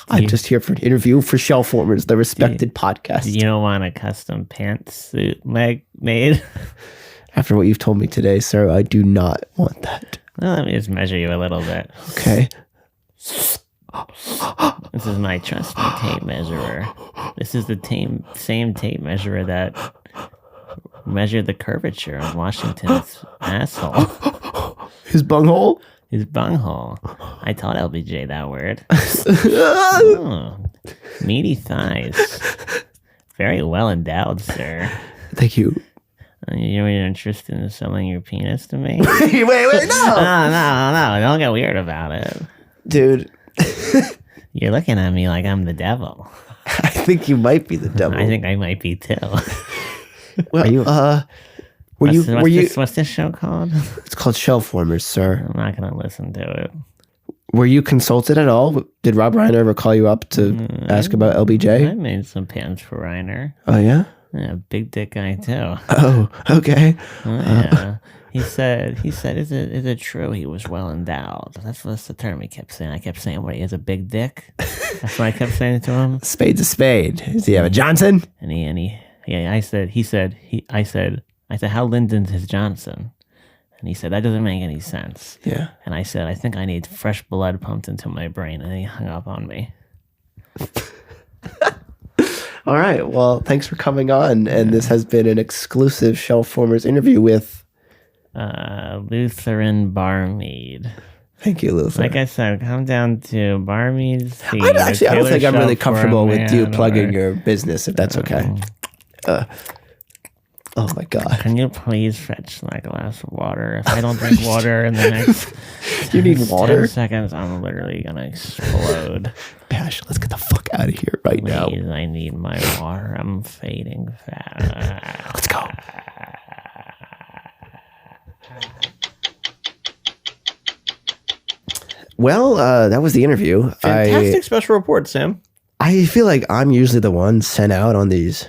I'm just here for an interview for Shellformers, the respected podcast. You don't want a custom pantsuit made? After what you've told me today, sir, I do not want that. Well, let me just measure you a little bit. Okay. This is my trusty tape measurer. This is the same tape measurer that measured the curvature of Washington's asshole. His bunghole? His bunghole. I taught LBJ that word. Oh, meaty thighs. Very well endowed, sir. Thank you. You're interested in selling your penis to me? wait, no! No. Don't get weird about it. Dude. You're looking at me like I'm the devil. I think you might be the devil. I think I might be too. Well, what's this show called? It's called Shellformers, sir. I'm not going to listen to it. Were you consulted at all? Did Rob Reiner ever call you up to ask about I LBJ? made some pants for Reiner. Oh, yeah? Yeah, big dick guy too. Oh, okay. Yeah. He said, is it true he was well endowed? That's the term he kept saying. I kept saying, what, he has a big dick? That's what I kept saying to him. Spade's a spade. Does he have a Johnson? I said, how Lyndon's his Johnson? And he said, that doesn't make any sense. Yeah. And I said, I think I need fresh blood pumped into my brain. And he hung up on me. All right. Well, thanks for coming on. And this has been an exclusive Shellformers interview with Lutheran Barmead. Thank you, Luther. Like I said, come down to Barmead's. I don't think I'm really comfortable with you plugging your business, if that's okay. Oh my God. Can you please fetch like a glass of water? If I don't drink water in the next you need water? 10 seconds, I'm literally gonna explode. Bash, let's get the fuck out of here right now. Please, I need my water. I'm fading fast. Let's go. Well, that was the interview. Fantastic special report, Sam. I feel like I'm usually the one sent out on these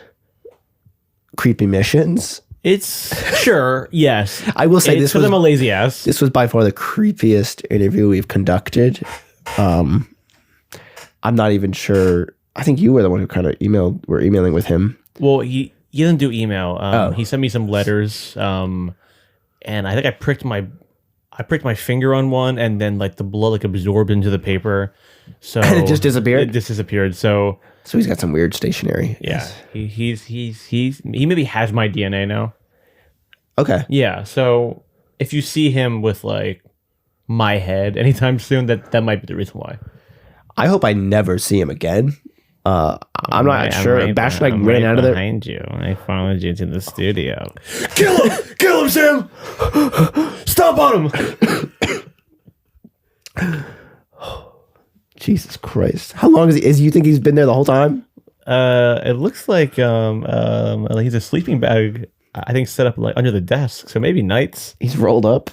creepy missions. It's sure, yes. I will say this was I'm a lazy ass. This was by far the creepiest interview we've conducted. I'm not even sure. I think you were the one who kind of were emailing with him. Well, he didn't do email. He sent me some letters, and I think I pricked my finger on one, and then like the blood like absorbed into the paper, so and it just disappeared. It just disappeared. So he's got some weird stationery. Yeah, he maybe has my DNA now. Okay. Yeah. So if you see him with like my head anytime soon, that might be the reason why. I hope I never see him again. I'm not sure. Bash like ran out of there behind you. I followed you to the studio. Kill him, Sam! Stomp on him! Jesus Christ! How long is he? You think he's been there the whole time? It looks like he's a sleeping bag. I think set up like under the desk, so maybe nights. He's rolled up.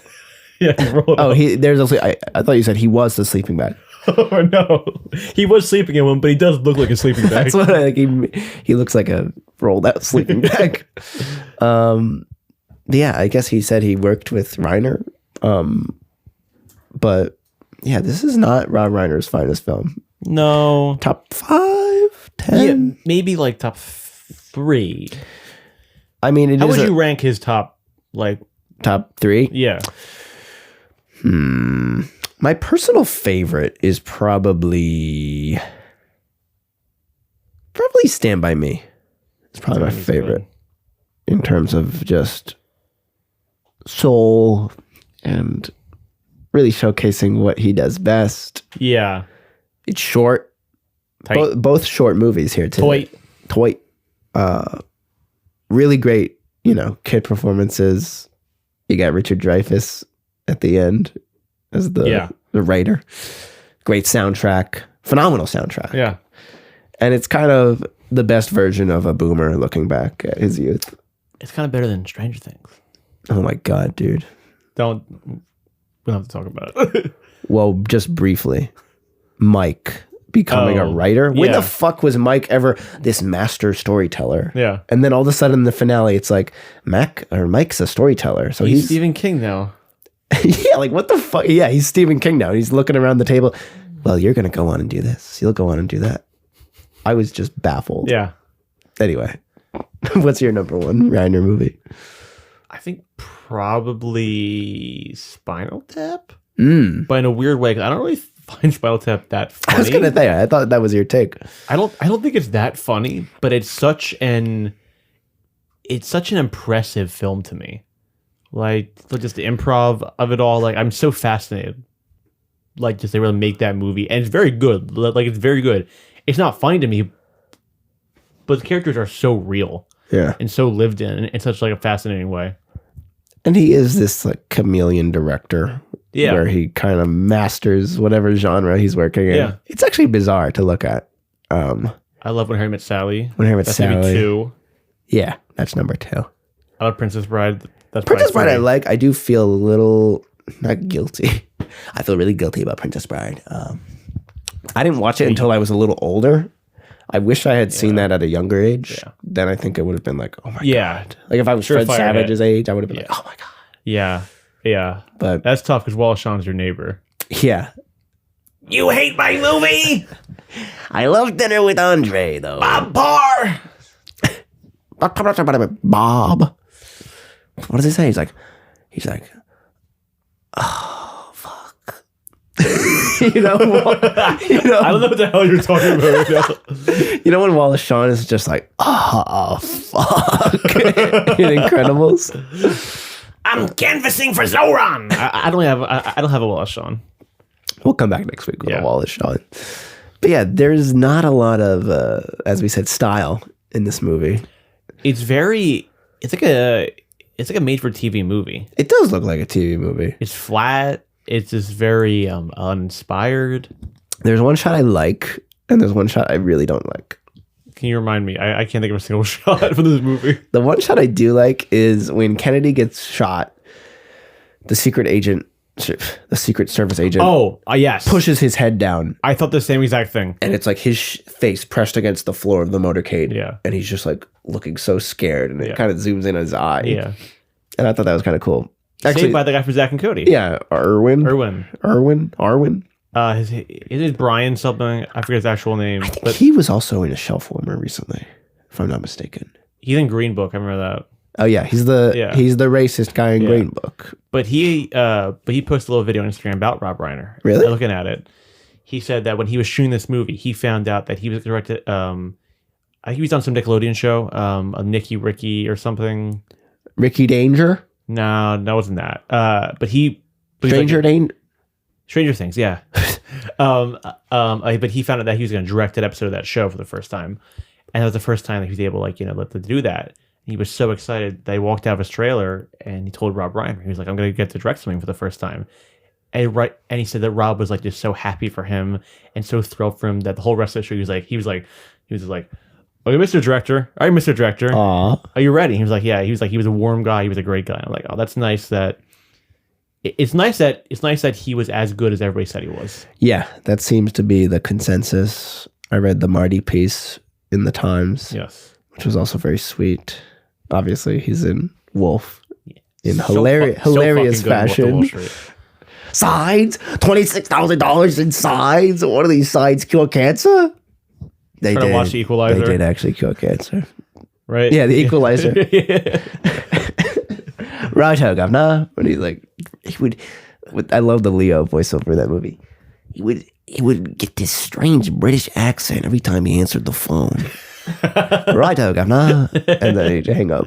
Yeah, he's rolled up. There's I thought you said he was the sleeping bag. Oh no, he was sleeping in one, but he does look like a sleeping bag. That's what I think. He looks like a rolled out sleeping bag. Yeah, I guess he said he worked with Reiner. But yeah, this is not Rob Reiner's finest film. No, top 5, 10, yeah, maybe like top 3. I mean, how would you rank his top 3? Yeah. My personal favorite is probably Stand By Me. It's probably my favorite in terms of just soul and really showcasing what he does best. Yeah. It's short. Both short movies here too. Toy. Really great, kid performances. You got Richard Dreyfuss at the end as the writer. Great soundtrack, phenomenal soundtrack. Yeah. And it's kind of the best version of a boomer looking back at his youth. It's kind of better than Stranger Things. Oh my God, dude. We don't have to talk about it. Well, just briefly, Mike becoming a writer. When the fuck was Mike ever this master storyteller? Yeah. And then all of a sudden in the finale, it's like Mike's a storyteller. So he's Stephen King now. Yeah, like what the fuck? Yeah, he's Stephen King now. He's looking around the table. Well, you're going to go on and do this. You'll go on and do that. I was just baffled. Yeah. Anyway, what's your number one Reiner movie? I think probably Spinal Tap. But in a weird way, 'cause I don't really find Spinal Tap that funny. I was gonna say, I thought that was your take. I don't think it's that funny, but it's such an impressive film to me. Like just the improv of it all. Like I'm so fascinated. Like just they really make that movie, and it's very good. Like it's very good. It's not funny to me, but the characters are so real, and so lived in such like a fascinating way. And he is this like chameleon director, where he kind of masters whatever genre he's working in. Yeah. It's actually bizarre to look at. I love When Harry Met Sally. When Harry Met Sally. Maybe 2. Yeah, that's number 2. I love Princess Bride. That's Princess Bride. I do feel a little not guilty. I feel really guilty about Princess Bride. I didn't watch it until I was a little older. I wish I had seen that at a younger age. Yeah. Then I think it would have been like, oh my God. Like if I was Fred Savage's age, I would have been like, oh my God. Yeah. Yeah. But that's tough because Wallace Shawn's your neighbor. Yeah. You hate my movie? I love Dinner with Andre, though. Bob Barr! Bob. What does he say? He's like, oh, fuck. you know, I don't know what the hell you're talking about right now. You know when Wallace Shawn is just like, oh, fuck. in Incredibles? I'm canvassing for Zoran. I don't have a Wallace Shawn. We'll come back next week with a Wallace Shawn. But yeah, there's not a lot of, as we said, style in this movie. It's like a made-for-TV movie. It does look like a TV movie. It's flat. It's just very uninspired. There's one shot I like, and there's one shot I really don't like. Can you remind me? I can't think of a single shot from this movie. The one shot I do like is when Kennedy gets shot, the Secret Service agent. Oh, yes. Pushes his head down. I thought the same exact thing. And it's like his face pressed against the floor of the motorcade. Yeah. And he's just like looking so scared, and it kind of zooms in on his eye. Yeah. And I thought that was kind of cool. Actually, saved by the guy from Zack and Cody. Yeah. Arwen. His is Brian something. I forget his actual name. I think he was also in a Shelf Warmer recently, if I'm not mistaken. He's in Green Book. I remember that. Oh yeah, he's the racist guy in Green Book. But he posted a little video on Instagram about Rob Reiner. Really? Looking at it, he said that when he was shooting this movie, he found out that he was directed. I think he was on some Nickelodeon show, a Nicky Ricky or something. Ricky Danger? No, that wasn't that. But Stranger Things, yeah. But he found out that he was going to direct an episode of that show for the first time, and that was the first time that he was able, to do that. And he was so excited that he walked out of his trailer and he told Rob Reiner, he was like, "I'm going to get to direct something for the first time." And he said that Rob was just so happy for him and so thrilled for him that the whole rest of the show he was like, "Okay, Mr. Director. All right, Mr. Director. Aww. Are you ready?" He was like, "Yeah." He was like, he was a warm guy. He was a great guy. I'm like, "Oh, that's nice that." It's nice that he was as good as everybody said he was. Yeah, that seems to be the consensus. I read the Marty piece in the Times. Yes. Which was also very sweet. Obviously, he's in Wolf in hilarious fashion. Sides? $26,000 in sides? What are these sides cure cancer? They did. Watch the Equalizer. They did actually cure cancer. Right? Yeah, the Equalizer. Righto, governor. When he's like, I love the Leo voiceover in that movie. He would get this strange British accent every time he answered the phone. Righto, governor. And then he'd hang up.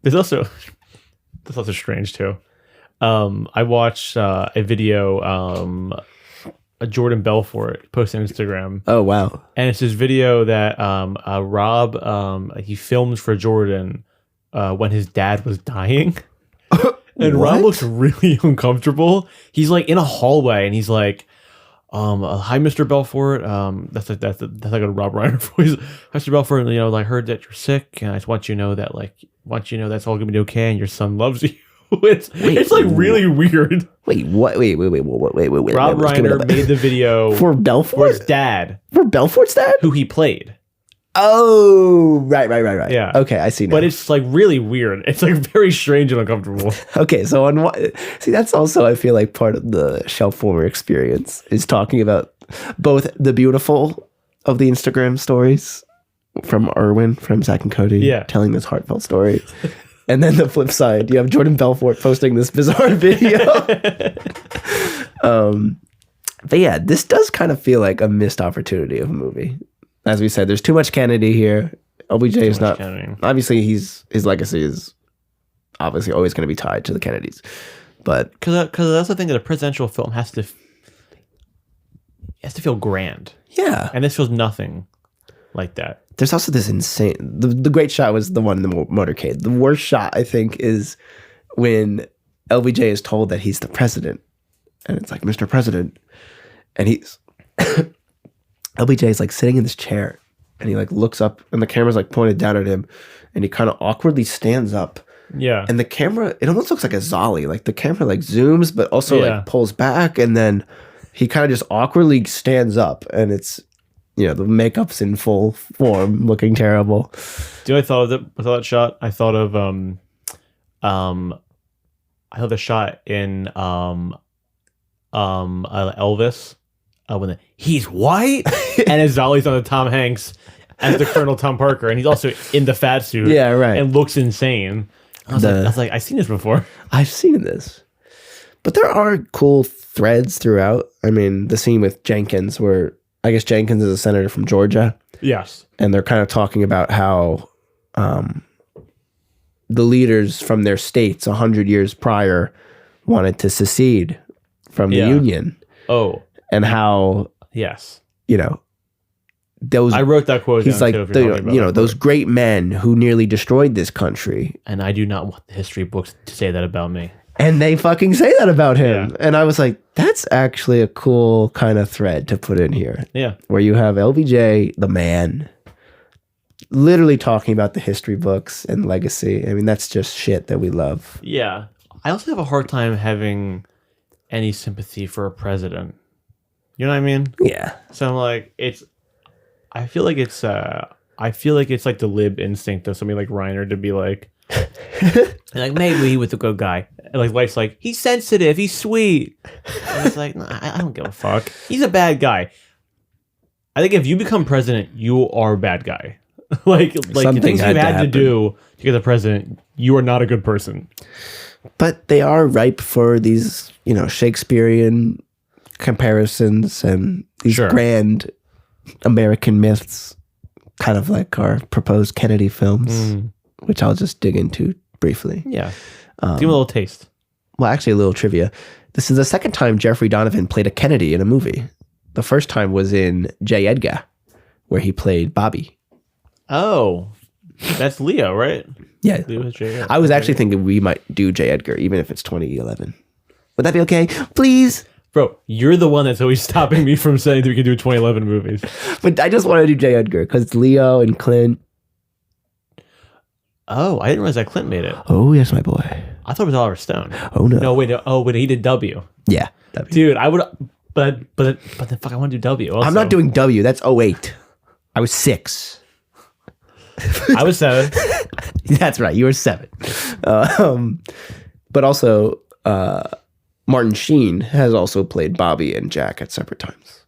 That's also strange too. I watched a video a Jordan Belfort posted on Instagram. Oh wow. And it's this video that Rob he filmed for Jordan when his dad was dying. And Rob looks really uncomfortable. He's in a hallway and he's like, hi, Mr. Belfort. That's like a Rob Reiner voice. Hi, Mr. Belfort. You know, I heard that you're sick, and I just want you to know that, that's all gonna be okay, and your son loves you. It's like really weird. Wait, what? Wait. Rob Reiner made the video for Belfort? For his dad. For Belfort's dad? Who he played. Oh, right. Yeah. Okay, I see now. But it's like really weird. It's like very strange and uncomfortable. Okay, so that's also, I feel like, part of the shelf warmer experience is talking about both the beautiful of the Instagram stories from Irwin, from Zach and Cody, telling this heartfelt story. And then the flip side, you have Jordan Belfort posting this bizarre video. But yeah, this does kind of feel like a missed opportunity of a movie. As we said, there's too much Kennedy here. LBJ is not... Kennedy. Obviously, his legacy is obviously always going to be tied to the Kennedys. But... Because that's the thing, that a presidential film has to feel grand. Yeah. And this feels nothing like that. There's also this insane... The great shot was the one in the motorcade. The worst shot, I think, is when LBJ is told that he's the president. And it's like, Mr. President. And he's... LBJ is like sitting in this chair. And he like looks up and the camera's like pointed down at him. And he kind of awkwardly stands up. Yeah. And the camera, it almost looks like a Zolly. Like the camera like zooms, but also like pulls back. And then he kind of just awkwardly stands up. And it's... the makeup's in full form, looking terrible. Do you know what I thought of that shot? I thought of the shot in Elvis when he's white and his Zolly's on the Tom Hanks as the Colonel Tom Parker, and he's also in the fat suit. Yeah, right. And looks insane. I was like, I've seen this before. I've seen this, but there are cool threads throughout. I mean, the scene with Jenkins where. I guess Jenkins is a senator from Georgia. Yes. And they're kind of talking about how the leaders from their states 100 years prior wanted to secede from the Union. Oh. And how, yes, those... I wrote that quote. He's like, those great men who nearly destroyed this country. And I do not want the history books to say that about me. And they fucking say that about him. Yeah. And I was like, that's actually a cool kind of thread to put in here. Yeah. Where you have LBJ, the man, literally talking about the history books and legacy. I mean, that's just shit that we love. Yeah. I also have a hard time having any sympathy for a president. You know what I mean? Yeah. So I'm like, I feel like it's like the lib instinct of somebody like Reiner to be like, like, maybe he was a good guy. And like Wife's like, he's sensitive, he's sweet. And it's like, I don't give a fuck. He's a bad guy. I think if you become president, you are a bad guy. like the things you've had to do to get the president, you are not a good person. But they are ripe for these, Shakespearean comparisons and these grand American myths, kind of like our proposed Kennedy films. Which I'll just dig into briefly. Yeah. Give me a little taste. Well, actually, a little trivia. This is the second time Jeffrey Donovan played a Kennedy in a movie. The first time was in J. Edgar, where he played Bobby. Oh, that's Leo, right? Yeah. I was actually thinking we might do J. Edgar, even if it's 2011. Would that be okay? Please? Bro, you're the one that's always stopping me from saying that we can do 2011 movies. But I just want to do J. Edgar, because it's Leo and Clint. Oh, I didn't realize that Clint made it. Oh, yes, my boy. I thought it was Oliver Stone. Oh, no. No, wait. Oh, but he did W. Yeah. W. Dude, I would... But then fuck, I want to do W also. I'm not doing W. That's 08. I was 6. I was 7. That's right. You were 7. But also, Martin Sheen has also played Bobby and Jack at separate times.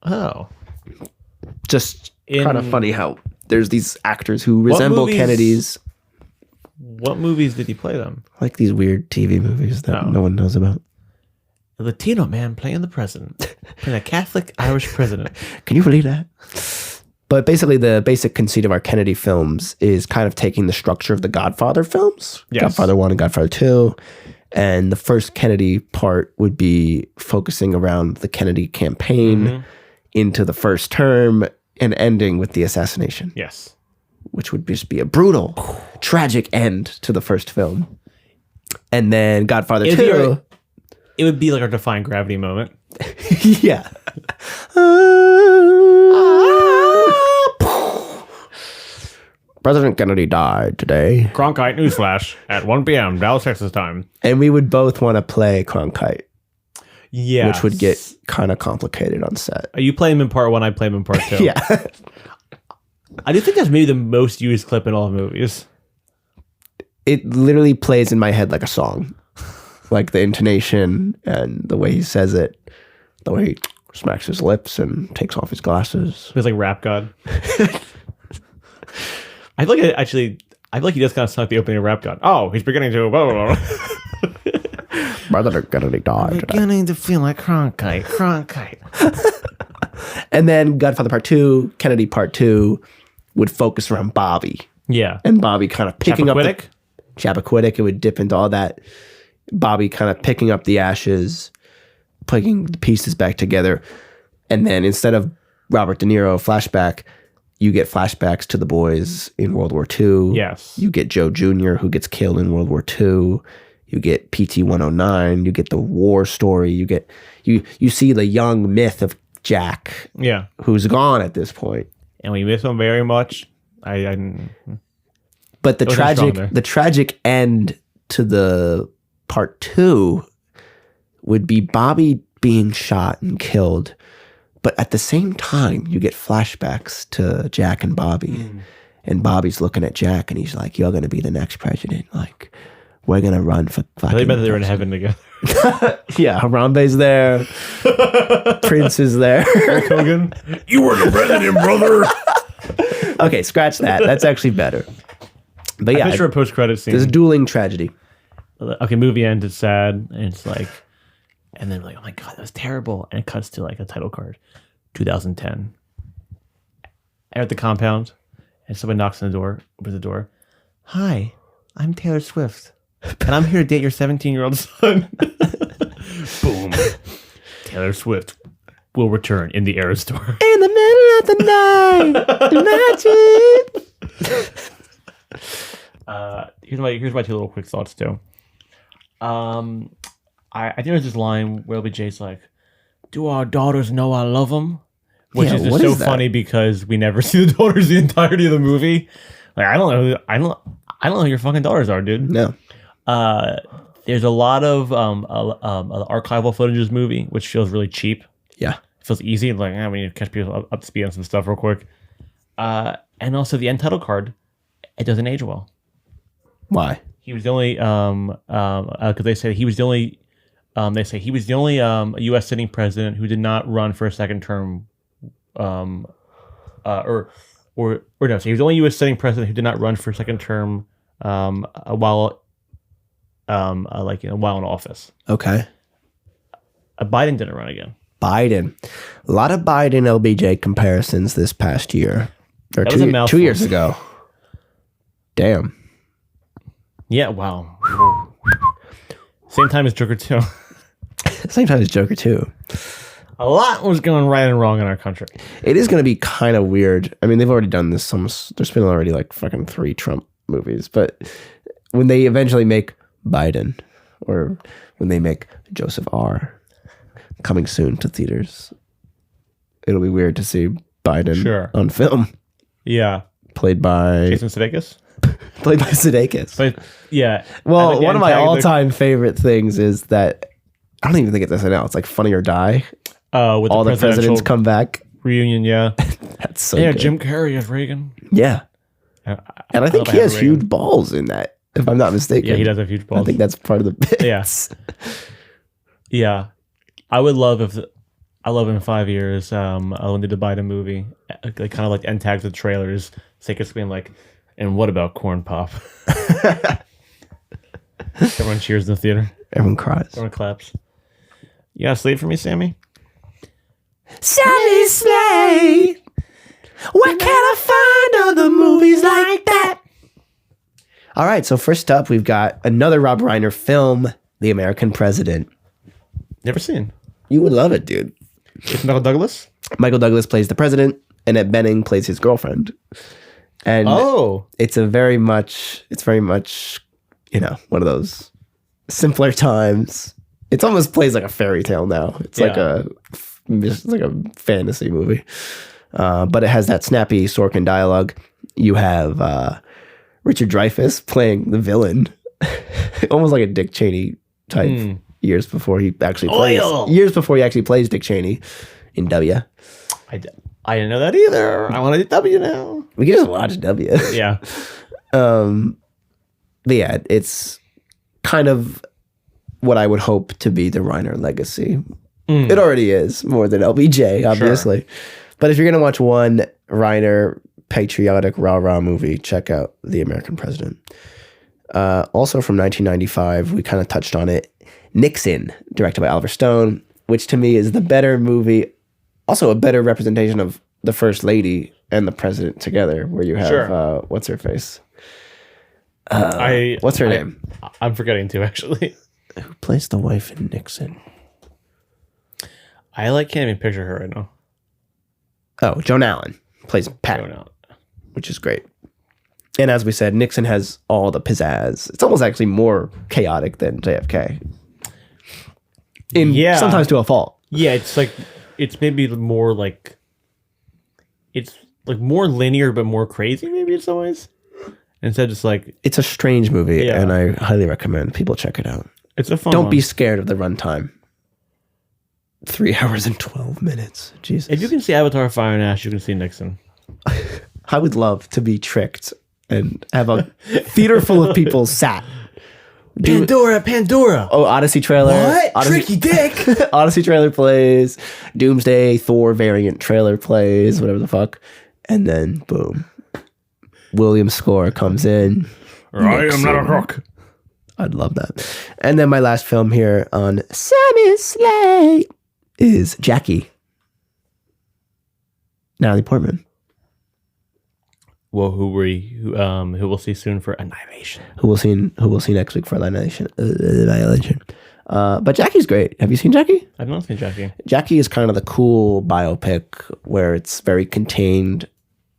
Oh. Just kind of funny how... There's these actors who resemble Kennedys. What movies did he play them? Like these weird TV movies that no one knows about. A Latino man playing the president. Playing a Catholic Irish president. Can you believe that? But basically the basic conceit of our Kennedy films is kind of taking the structure of the Godfather films. Yes. Godfather 1 and Godfather 2. And the first Kennedy part would be focusing around the Kennedy campaign into the first term and ending with the assassination. Yes. Which would just be a brutal, tragic end to the first film. And then Godfather 2. It would be like our Defying Gravity moment. Yeah. President Kennedy died today. Cronkite newsflash at 1 p.m. Dallas, Texas time. And we would both want to play Cronkite. Yeah. Which would get kind of complicated on set. You play him in part 1, I play him in part 2. Yeah. I do think that's maybe the most used clip in all the movies. It literally plays in my head like a song. Like the intonation and the way he says it. The way he smacks his lips and takes off his glasses. It's like Rap God. I feel like he does kind of sound like the opening of Rap God. Oh, he's beginning to... Blah, blah, blah. Brother Kennedy died today. Beginning to feel like Cronkite. And then Godfather Part 2, Kennedy Part 2 would focus around Bobby. Yeah. And Bobby kind of picking up... Chappaquiddick? It would dip into all that. Bobby kind of picking up the ashes, putting the pieces back together. And then instead of Robert De Niro flashback, you get flashbacks to the boys in World War II. Yes. You get Joe Jr., who gets killed in World War II. You get PT 109. You get the war story. You see the young myth of Jack. Yeah. Who's gone at this point. And we miss him very much. But the tragic end to the Part 2 would be Bobby being shot and killed. But at the same time, you get flashbacks to Jack and Bobby. And Bobby's looking at Jack and he's like, you're going to be the next president. Like, we're going to run for fucking... They bet they were in heaven together. Yeah, Harambe's there. Prince is there. Hulk Hogan. You were the president, brother. Okay, scratch that. That's actually better. But yeah, I picture a post-credit scene. There's a dueling tragedy. Okay, movie ends, it's sad, and it's like... And then like, oh my God, that was terrible. And it cuts to like a title card, 2010. At the compound, and someone knocks on the door, opens the door. Hi, I'm Taylor Swift, and I'm here to date your 17-year-old son. Boom. Taylor Swift will return in the Eras Tour. In the middle of the night, imagine. Here's my two little quick thoughts too. I think there's this line where LBJ's like, "Do our daughters know I love them?" Which is just so funny because we never see the daughters the entirety of the movie. Like I don't know who your fucking daughters are, dude. No. There's a lot of archival footage of this movie, which feels really cheap. Yeah. It feels easy. Like, we need to catch people up to speed on some stuff real quick. And also the end title card, it doesn't age well. Why? He was the only because they say he was the only U.S. sitting president who did not run for a second term, so he was the only U.S. sitting president who did not run for a second term while in office. Okay. Biden didn't run again. Biden, a lot of Biden LBJ comparisons this past year or 2 years ago. Damn. Yeah. Wow. Same time as Joker 2. Same time as Joker 2. A lot was going right and wrong in our country. It is going to be kind of weird. I mean, they've already done this. There's been already like fucking 3 Trump movies. But when they eventually make Biden, or when they make Joseph R. coming soon to theaters, it'll be weird to see Biden on film. Yeah. Played by... Jason Sudeikis? Played by Sudeikis. But, yeah. Well, one of my all-time favorite things is that... I don't even think it's SNL. It's like Funny or Die. With all the presidents come back. Reunion, yeah. That's so good. Jim Carrey as Reagan. Yeah. And I think he has huge balls in that, if I'm not mistaken. Yeah, he does have huge balls. I think that's part of the bit. Yeah. Yeah. I would love in 5 years, when they did the Biden movie, kind of like end tags with trailers, Sudeikis being like, and what about Corn Pop? Everyone cheers in the theater. Everyone cries. Everyone claps. You got a slate for me, Sammy? Sammy Slade, where can I find other movies like that? All right, so first up, we've got another Rob Reiner film, The American President. Never seen. You would love it, dude. It's Michael Douglas? Michael Douglas plays the president, and Annette Bening plays his girlfriend. And it's very much, one of those simpler times. It almost plays like a fairy tale now. It's like a fantasy movie. But it has that snappy Sorkin dialogue. You have Richard Dreyfuss playing the villain, almost like a Dick Cheney type. Years before he actually plays Dick Cheney in W. I didn't know that either. I want to do W now. We can just watch W. Yeah. But yeah, it's kind of what I would hope to be the Reiner legacy. It already is more than LBJ, obviously. Sure. But if you're going to watch one Reiner patriotic rah-rah movie, check out The American President. Also from 1995, we kind of touched on it. Nixon, directed by Oliver Stone, which to me is the better movie. Also a better representation of the First Lady and the President together, where you have, what's her face? What's her name? I'm forgetting too, actually. Who plays the wife in Nixon? I can't even picture her right now. Oh, Joan Allen plays Pat, which is great. And as we said, Nixon has all the pizzazz. It's almost actually more chaotic than JFK. Sometimes to a fault. Yeah, it's maybe more like, it's like more linear but more crazy maybe in some ways. Instead just like... It's a strange movie, and I highly recommend people check it out. It's a fun Don't one. be scared of the runtime. 3 hours and 12 minutes. Jesus. If you can see Avatar Fire and Ash, you can see Nixon. I would love to be tricked and have a theater full of people sat. Pandora. Oh, Odyssey trailer. What? Tricky dick. Odyssey trailer plays. Doomsday Thor variant trailer plays. Whatever the fuck. And then, boom. Williams' score comes in. I am not a rock. I'd love that. And then my last film here on Sammy's Slate is Jackie. Natalie Portman. Well, who we'll see soon for Annihilation. Who we'll see next week for Annihilation. But Jackie's great. Have you seen Jackie? I've not seen Jackie. Jackie is kind of the cool biopic where it's very contained.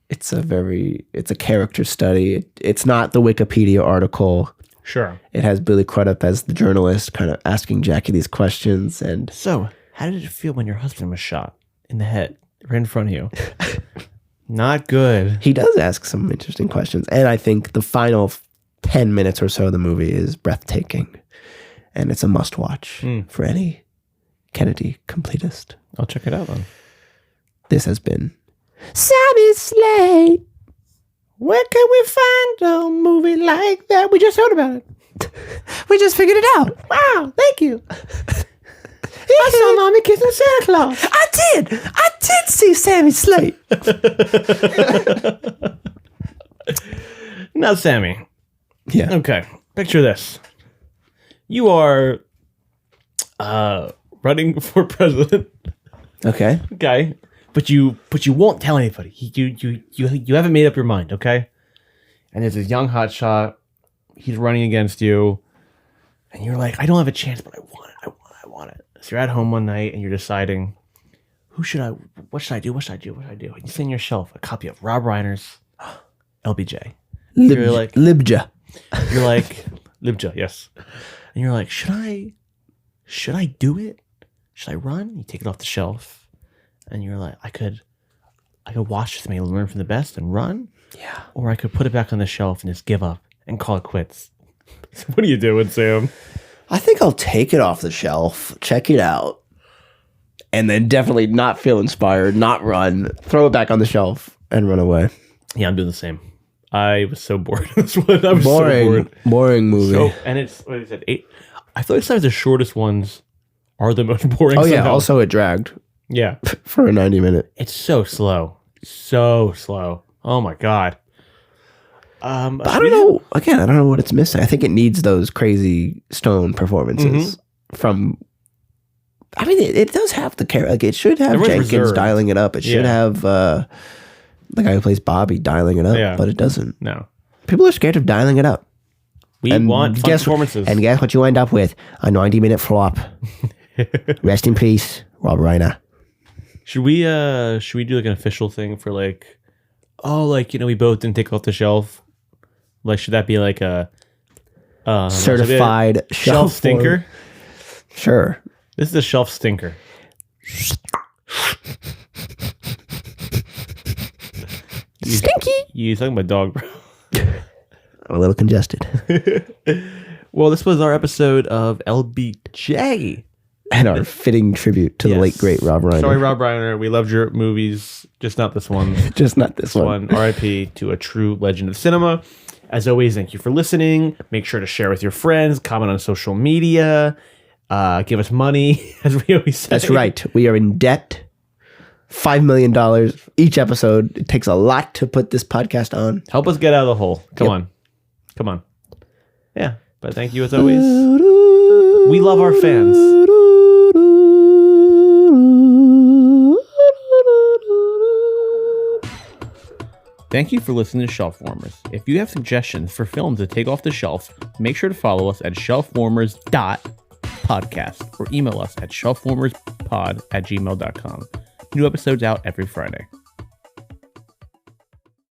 It's a character study. It's not the Wikipedia article. Sure. It has Billy Crudup as the journalist kind of asking Jackie these questions. And so, how did it feel when your husband was shot in the head right in front of you? Not good. He does ask some interesting questions. And I think the final 10 minutes or so of the movie is breathtaking. And it's a must watch for any Kennedy completist. I'll check it out then. This has been Sammy's Slate. Where can we find a movie like that? We just heard about it. We just figured it out. Wow, thank you. I saw Mommy kissing Santa Claus. I did see Sammy's Slate. Now, Sammy. Yeah. Okay. Picture this. You are running for president. Okay. Okay. But you won't tell anybody. You haven't made up your mind, okay? And there's this young hotshot. He's running against you. And you're like, I don't have a chance, but I want it. I want it. So you're at home one night and you're deciding, what should I do? And you see on your shelf a copy of Rob Reiner's LBJ. You're like, Libja. You're like, Libja, yes. And you're like, should I do it? Should I run? You take it off the shelf. And you're like, I could watch this man learn from the best and run. Yeah. Or I could put it back on the shelf and just give up and call it quits. So what are you doing, Sam? I think I'll take it off the shelf, check it out, and then definitely not feel inspired, not run, throw it back on the shelf, and run away. Yeah, I'm doing the same. I was so bored. This one. I was boring, so bored. Boring movie. And it's, what is it, 8? I feel like sometimes the shortest ones are the most boring. Oh, yeah. Somehow. Also, it dragged. Yeah. For a 90-minute. It's so slow. So slow. Oh, my God. But I don't know. Again, I don't know what it's missing. I think it needs those crazy Stone performances from. I mean, it does have the character. Like, it should have Jenkins reserved. dialing it up. It should have the guy who plays Bobby dialing it up, but it doesn't. No. People are scared of dialing it up. We want fun performances. And guess what you end up with? A 90-minute flop. Rest in peace, Rob Reiner. Should we do like an official thing for like, we both didn't take it off the shelf? Like, should that be like a certified shelf stinker? Sure. This is a shelf stinker. Stinky. You talking about dog, bro? I'm a little congested. Well, this was our episode of LBJ. And our fitting tribute to the late, great Rob Reiner. Sorry, Rob Reiner. We loved your movies, just not this one. Just not this one. R.I.P. to a true legend of cinema. As always, thank you for listening. Make sure to share with your friends, comment on social media, give us money, as we always say. That's right. We are in debt. $5 million each episode. It takes a lot to put this podcast on. Help us get out of the hole. Come on. Yeah, but thank you as always. We love our fans. Thank you for listening to Shelf Warmers. If you have suggestions for films to take off the shelf, make sure to follow us at shelfwarmers.podcast or email us at shelfwarmerspod@gmail.com. New episodes out every Friday.